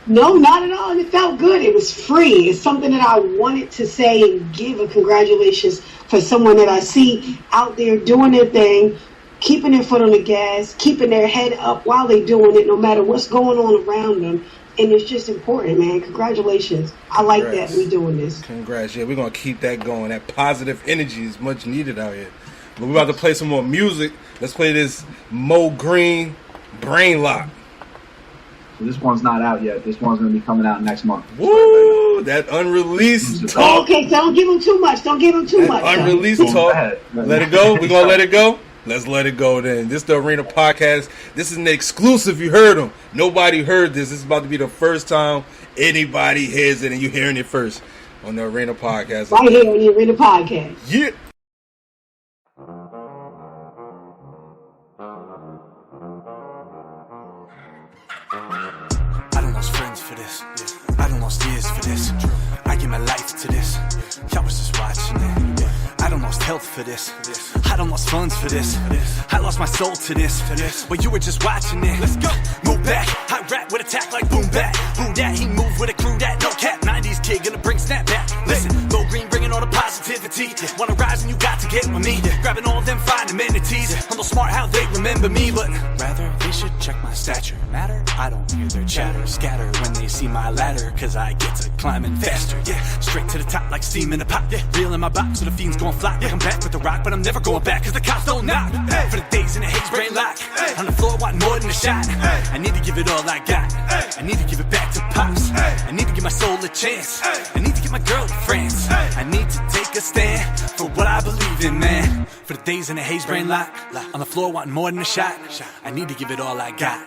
No, not at all. And it felt good. It was free. It's something that I wanted to say and give a congratulations for someone that I see out there doing their thing, keeping their foot on the gas, keeping their head up while they're doing it, no matter what's going on around them. And it's just important, man. Congratulations. I like that we doing this. Congrats. Yeah, we're going to keep that going. That positive energy is much needed out here. But we're about to play some more music. Let's play this MO3 Brain Lock. This one's not out yet. This one's going to be coming out next month. Woo! That unreleased talk. Okay, so don't give him too much. Unreleased talk. Let it go. We're going to let it go. Let's let it go then. This is the Arena Podcast. This is an exclusive. You heard them. Nobody heard this. This is about to be the first time anybody hears it, and you're hearing it first on the Arena Podcast. Right here on the Arena Podcast. Yeah. I done lost friends for this. I done lost years for this. I give my life to this. Y'all was just watching it. I done lost health for this. I done lost funds for this. I lost my soul to this. But you were just watching it. Let's go. Move back. I rap with attack like boom back. Boom that. He move with a crew that no cap. 90s kid gonna bring snap back. Listen, Mo Green bringing all the positivity. Wanna rise and you got to get with me. Grabbing all them fine amenities. I'm no smart how they remember me, but rather they should check my stature. Matter? I don't hear their chatter. Scatter when they see my ladder. Cause I get to climbing faster. Yeah, straight to the top like steam in a pot. Yeah, real in my box so the fiends gon' fly. Like I'm back with the rock, but I'm never going back cause the cops don't knock. For the days in the AHoods Brain Lock. On the floor wanting more than a shot. I need to give it all I got. I need to give it back to Pops. I need to give my soul a chance. I need to get my girl to France. I need to take a stand for what I believe in, man. For the days in the AHoods Brain Lock. On the floor wanting more than a shot. I need to give it all I got.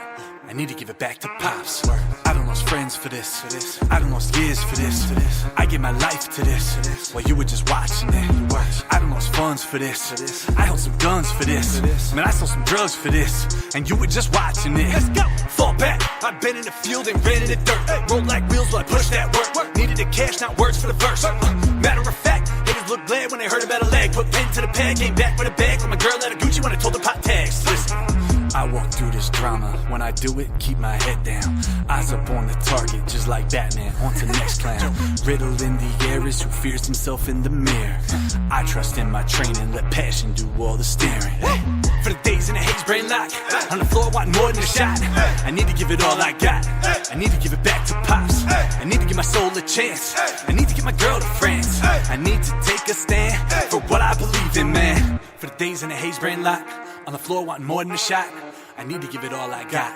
I need to give it back to Pops. I done lost friends for this. I done lost years for this. I give my life to this while you were just watching it. I done lost funds for this. I held some guns for this. Man, I sold some drugs for this, and you were just watching it. Let's go. Fall back. I've been in the field and ran in the dirt. Rolled like wheels while I pushed that work. Needed the cash, not words for the verse. Matter of fact, haters looked glad when they heard about a leg. Put pen to the pad, came back with a bag. With my girl at a Gucci when I told the pot tags. Listen. I walk through this drama. When I do it, keep my head down. Eyes up on the target, just like Batman. On to next clown. Riddle in the air is who fears himself in the mirror. I trust in my training, let passion do all the steering. For the days in the AHoods Brain Lock, on the floor wanting more than a shot. I need to give it all I got. I need to give it back to Pops. I need to give my soul a chance. I need to get my girl to France. I need to take a stand for what I believe in, man. For the days in the AHoods Brain Lock, on the floor wanting more than a shot. I need to give it all I got.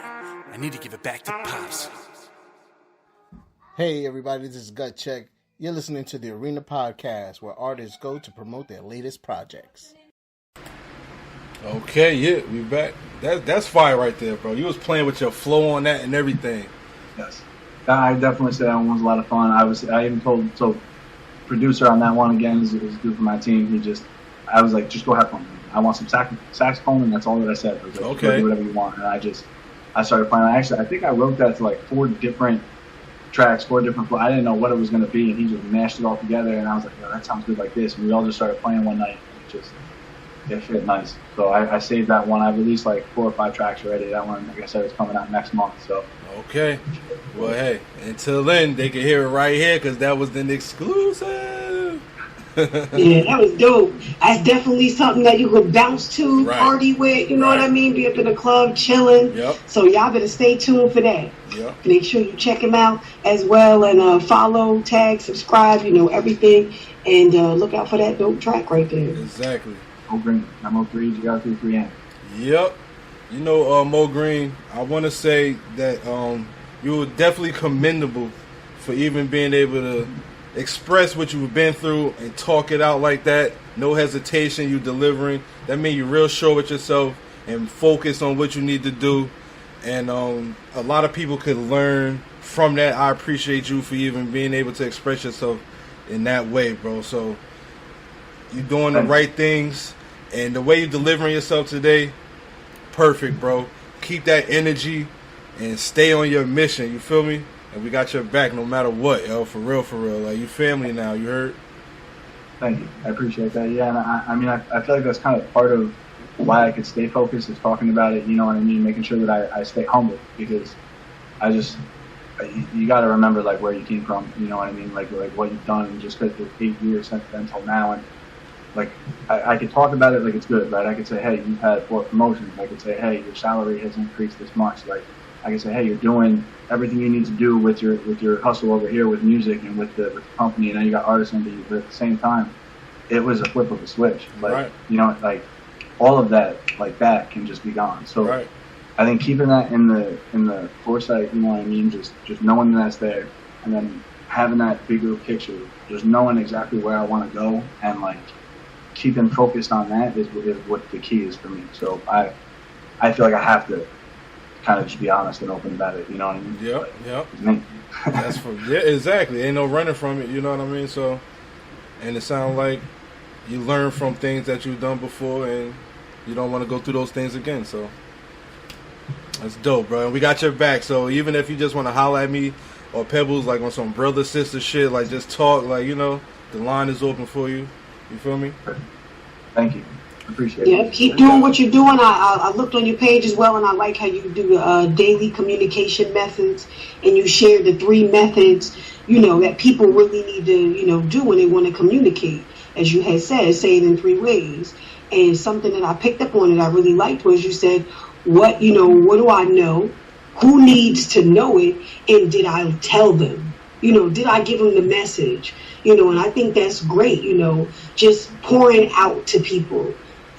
I need to give it back to Pops. Hey everybody, this is Gut Check. You're listening to the Arena Podcast, where artists go to promote their latest projects. Okay, yeah, we back. That's fire right there, bro. You was playing with your flow on that and everything. Yes, I definitely said that one was a lot of fun. I even told producer on that one again is good for my team. I was like, just go have fun. I want some saxophone, and that's all that I said. I was like, okay, do whatever you want. And I started playing. I think I wrote that to like 4 different tracks, 4 different. I didn't know what it was going to be, and he just mashed it all together. And I was like, yeah, that sounds good like this. And we all just started playing one night. And it fit nice. So I saved that one. I released like 4 or 5 tracks already. That one, like I said, is coming out next month. So okay. Well, hey, until then, they can hear it right here because that was an exclusive. Yeah, that was dope. That's definitely something that you could bounce to, right, party with, you know what I mean? Be up in the club, chilling. Yep. So y'all better stay tuned for that. Yep. Make sure you check him out as well, and follow, tag, subscribe, everything. And look out for that dope track right there. Exactly. Mo Green, MO3 GR33N. Yep. Mo Green, I want to say that you were definitely commendable for even being able to express what you've been through and talk it out like that. No hesitation, you delivering. That means you're real sure with yourself and focus on what you need to do. And a lot of people could learn from that. I appreciate you for even being able to express yourself in that way, bro. So you're doing the right things, and the way you're delivering yourself today, perfect, bro. Keep that energy and stay on your mission. You feel me? And we got your back no matter what, yo. For real. Like, you family now, you heard? Thank you. I appreciate that. Yeah, and I feel like that's kind of part of why I could stay focused is talking about it, you know what I mean? Making sure that I stay humble, because you got to remember, like, where you came from, you know what I mean? Like what you've done, and just because it's 8 years since then until now. And, like, I could talk about it like it's good, right? I could say, hey, you've had 4 promotions. I could say, hey, your salary has increased this much. Like, I can say, hey, you're doing everything you need to do with your hustle over here with music and with the company, and now you got artists under you. But at the same time, it was a flip of a switch. Like, right, like all of that, like that, can just be gone. So right, I think keeping that in the foresight, you know what I mean, just knowing that's there, and then having that bigger picture, just knowing exactly where I want to go, and like keeping focused on that is what the key is for me. So I feel like I have to kind of just be honest and open about it, you know what I mean? Yep. That's exactly. Ain't no running from it, you know what I mean? So, and it sounds like you learn from things that you've done before, and you don't want to go through those things again. So that's dope, bro. And we got your back. So even if you just want to holler at me or Pebbles, like on some brother sister shit, like just talk, like, the line is open for you. You feel me? Thank you. Appreciate it. Yeah, keep doing what you're doing. I looked on your page as well, and I like how you do daily communication methods, and you share the 3 methods, that people really need to, do when they want to communicate. As you had said, say it in 3 ways. And something that I picked up on that I really liked was you said, what do I know? Who needs to know it? And did I tell them? Did I give them the message? And I think that's great, just pouring out to people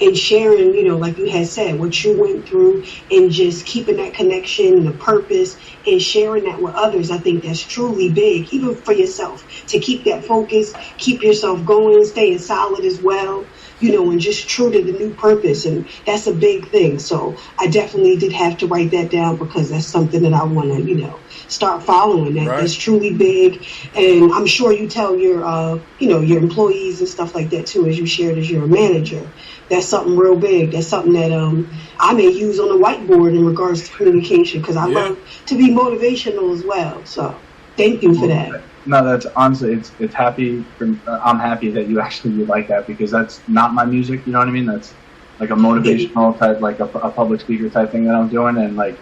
and sharing, like you had said, what you went through, and just keeping that connection, the purpose, and sharing that with others. I think that's truly big, even for yourself, to keep that focus, keep yourself going, staying solid as well. and just true to the new purpose. And that's a big thing. So I definitely did have to write that down because that's something that I want to, start following. That's truly big. And I'm sure you tell your, your employees and stuff like that too, as you shared as you're a manager. That's something real big. That's something that I may use on the whiteboard in regards to communication, because I love to be motivational as well. So thank you for that. No, that's honestly, it's happy. I'm happy that you like that, because that's not my music. You know what I mean? That's like a motivational type, like a public speaker type thing that I'm doing, and like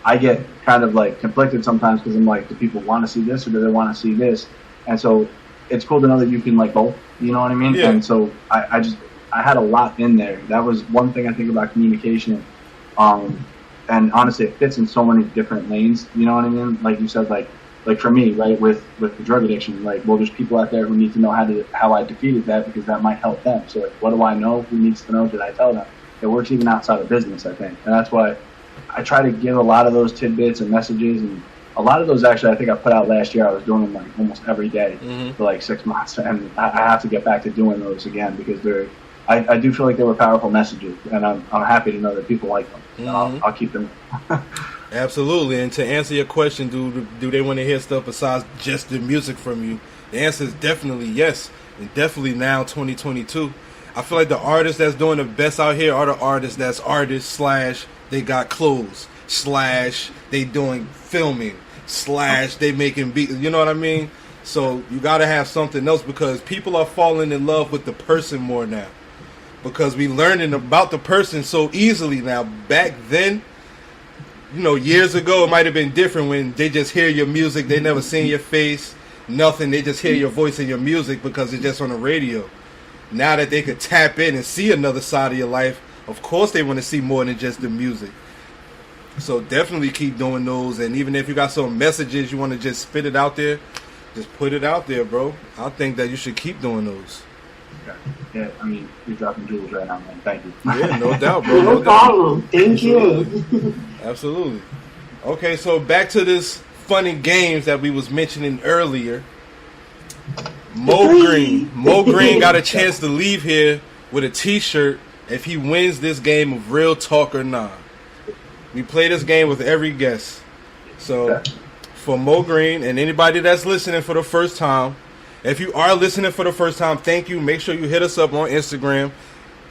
I get kind of like conflicted sometimes because I'm like, do people want to see this or do they want to see this? And so it's cool to know that you can like both. You know what I mean? Yeah. And so I had a lot in there. That was one thing I think about communication. And honestly, it fits in so many different lanes. You know what I mean? Like you said, like for me, right, with the drug addiction, like, well, there's people out there who need to know how I defeated that, because that might help them. So like, what do I know? Who needs to know? Did I tell them? It works even outside of business, I think. And that's why I try to give a lot of those tidbits and messages, and a lot of those actually I think I put out last year. I was doing them like almost every day for like 6 months, and I have to get back to doing those again, because I do feel like they were powerful messages, and I'm happy to know that people like them. I'll keep them. Absolutely. And to answer your question, do they want to hear stuff besides just the music from you? The answer is definitely yes, and definitely now 2022. I feel like the artists that's doing the best out here are the artists that's artists / they got clothes / they doing filming / they making beats. You know what I mean? So you got to have something else, because people are falling in love with the person more now, because we learning about the person so easily now. Back then, years ago, it might have been different when they just hear your music. They never seen your face, nothing. They just hear your voice and your music because it's just on the radio. Now that they could tap in and see another side of your life, of course they want to see more than just the music. So definitely keep doing those. And even if you got some messages you want to just spit it out there, just put it out there, bro. I think that you should keep doing those. Yeah, I mean, you're dropping jewels right now, man. Thank you. Yeah, no doubt, bro. No problem. Thank you. Absolutely. Okay, so back to this funny games that we was mentioning earlier. Mo Green got a chance to leave here with a T-shirt if he wins this game of Real Talk or Nah. We play this game with every guest. So for Mo Green and anybody that's listening for the first time, if you are listening for the first time, thank you. Make sure you hit us up on Instagram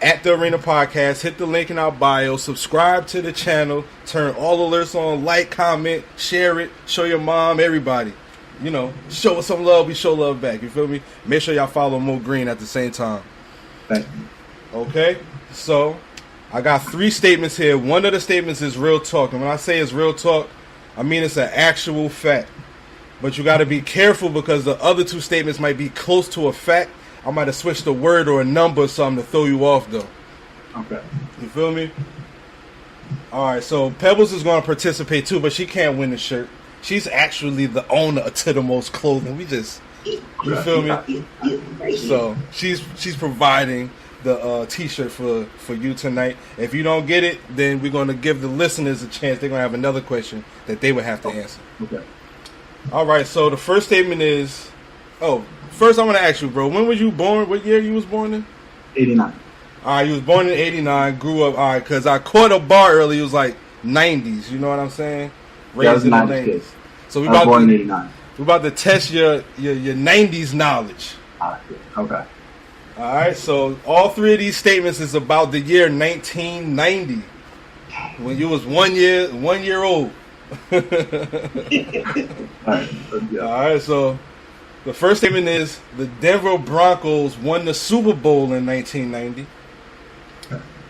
at The Arena Podcast. Hit the link in our bio. Subscribe to the channel. Turn all alerts on. Like, comment, share it. Show your mom, everybody. Show us some love. We show love back. You feel me? Make sure y'all follow Mo Green at the same time. Thank you. Okay? So, I got 3 statements here. One of the statements is real talk. And when I say it's real talk, I mean it's an actual fact. But you got to be careful, because the other 2 statements might be close to a fact. I might have switched a word or a number or something to throw you off, though. Okay. You feel me? All right, so Pebbles is going to participate, too, but she can't win the shirt. She's actually the owner to the most clothing. You feel me? So she's providing the T-shirt for you tonight. If you don't get it, then we're going to give the listeners a chance. They're going to have another question that they would have to answer. Okay. All right, so the first statement is... first I want to ask you, bro, when was you born? What year you was born in? 89. All right, you was born in 89, grew up... All right, because I caught a bar early. It was like 90s, you know what I'm saying? Raised in the 90s. So we was born in 89. We're about to test your 90s knowledge. Okay. All right, so all 3 of these statements is about the year 1990, when you was 1 year old. All right, so the first statement is the Denver Broncos won the Super Bowl in 1990.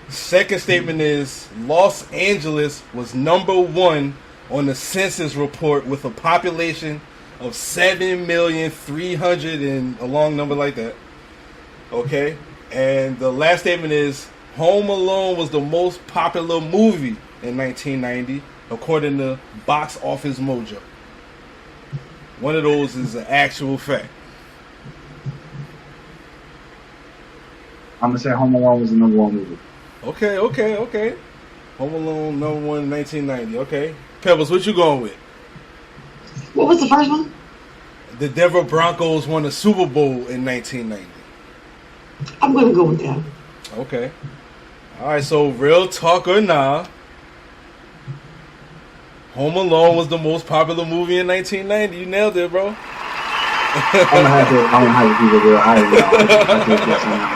Second statement is Los Angeles was number 1 on the census report with a population of 7,300,000 and a long number like that. Okay, and the last statement is Home Alone was the most popular movie in 1990, according to Box Office Mojo. One of those is an actual fact. I'm going to say Home Alone was the number 1 movie. Okay. Home Alone, number 1 in 1990. Okay. Pebbles, what you going with? What was the first one? The Denver Broncos won the Super Bowl in 1990. I'm going to go with that. Okay. All right, so real talk or nah, Home Alone was the most popular movie in 1990. You nailed it, bro. I'm gonna have to keep it real. I didn't know. I did guess on that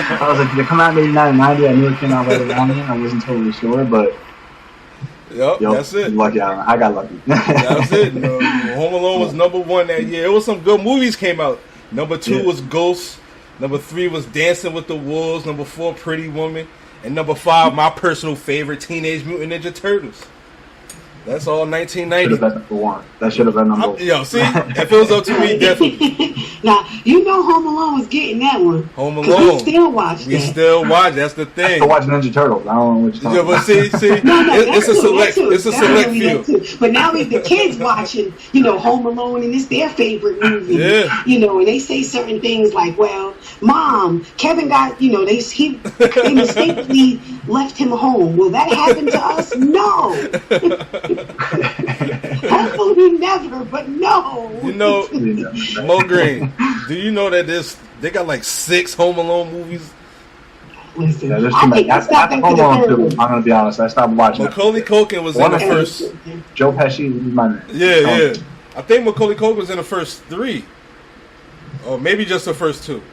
one. I was like, did it come out in 89, 90? I knew it came out right around then. I wasn't totally sure, but Yep, that's it. Lucky, I got lucky. That's it. No, Home Alone was number 1 that year. It was some good movies came out. Number 2 was Ghost. Number 3 was Dancing with the Wolves. Number 4, Pretty Woman. And number 5, my personal favorite, Teenage Mutant Ninja Turtles. That's all 1990. Should have been number 1. That should have been number 1. Yo, see? If it was up to me, definitely. Now, you know Home Alone was getting that one. Home Alone. We still watch that. We still watch. That's the thing. I still watch Ninja Turtles. I don't know what you're talking but see, it's a select few. But now the kids watching, Home Alone, and it's their favorite movie. Yeah. And they say certain things like, well, Mom, Kevin got, they mistakenly left him home. Will that happen to us? No. Hopefully never, but no. Mo Green, do you know that they got like 6 Home Alone movies? Listen, yeah, there's too many. After Home Alone 2, I'm gonna be honest, I stopped watching. Macaulay Culkin was in the first. Joe Pesci was my man. Yeah. I think Macaulay Culkin was in the first 3, or maybe just the first 2.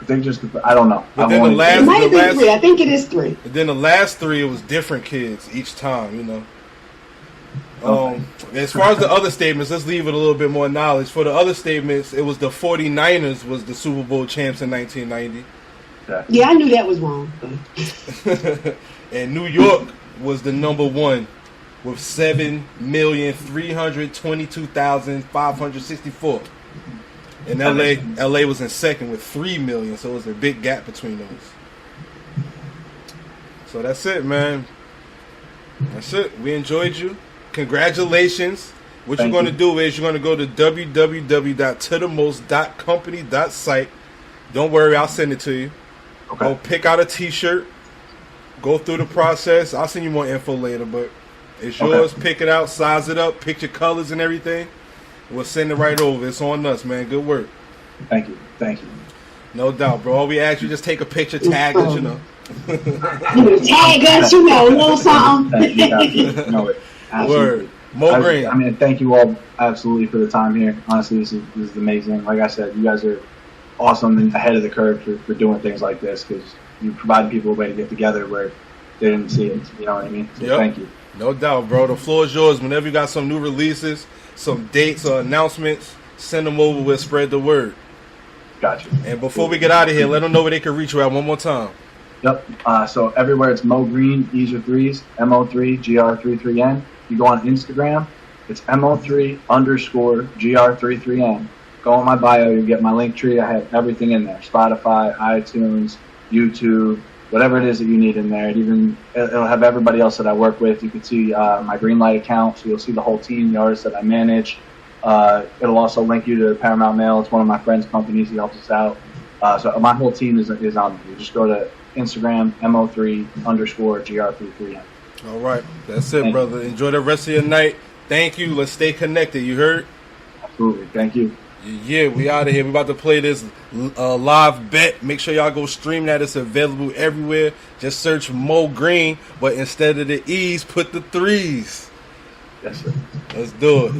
I think I don't know. But then it might have been 3. I think it is 3. And then the last 3, it was different kids each time. As far as the other statements, let's leave it a little bit more knowledge. For the other statements, it was the 49ers was the Super Bowl champs in 1990. Yeah, I knew that was wrong. And New York was the number 1 with 7,322,564. And LA was in second with 3 million, so it was a big gap between those. So that's it, man. That's it. We enjoyed you. Congratulations. What you're going to do is you're going to go to www.tothemost.company.site. Don't worry, I'll send it to you. Okay. Go pick out a t-shirt. Go through the process. I'll send you more info later, but it's yours. Okay. Pick it out, size it up, pick your colors and everything. We'll send it right over. It's on us, man. Good work. Thank you. No doubt, bro. All we ask you, just take a picture, tag us, Tag us, a little something. Word. Mo Green. I mean, thank you all absolutely for the time here. Honestly, this is amazing. Like I said, you guys are awesome and ahead of the curve for doing things like this, because you provide people a way to get together where they didn't see it. You know what I mean? So Thank you. No doubt, bro. The floor is yours. Whenever you got some new releases, some dates or announcements, send them over. We'll spread the word. Gotcha. And before we get out of here, let them know where they can reach you at one more time. Yep. So everywhere it's Mo Green, Ease Your Threes, MO3 GR33N. You go on Instagram, it's MO3_GR33N. Go on my bio, you get my link tree. I have everything in there: Spotify, iTunes, YouTube, whatever it is that you need in there. It'll have everybody else that I work with. You can see my Greenlight account, so you'll see the whole team, the artists that I manage. It'll also link you to Paramount Mail. It's one of my friend's companies. He helps us out. So my whole team is on there. You just go to Instagram, MO3_GR33N. All right. That's it, brother. Enjoy the rest of your night. Thank you. Let's stay connected. You heard? Absolutely. Thank you. Yeah, we out of here. We about to play this live bet. Make sure y'all go stream that. It's available everywhere. Just search Mo Green, but instead of the E's, put the 3s. Yes, sir. Let's do it.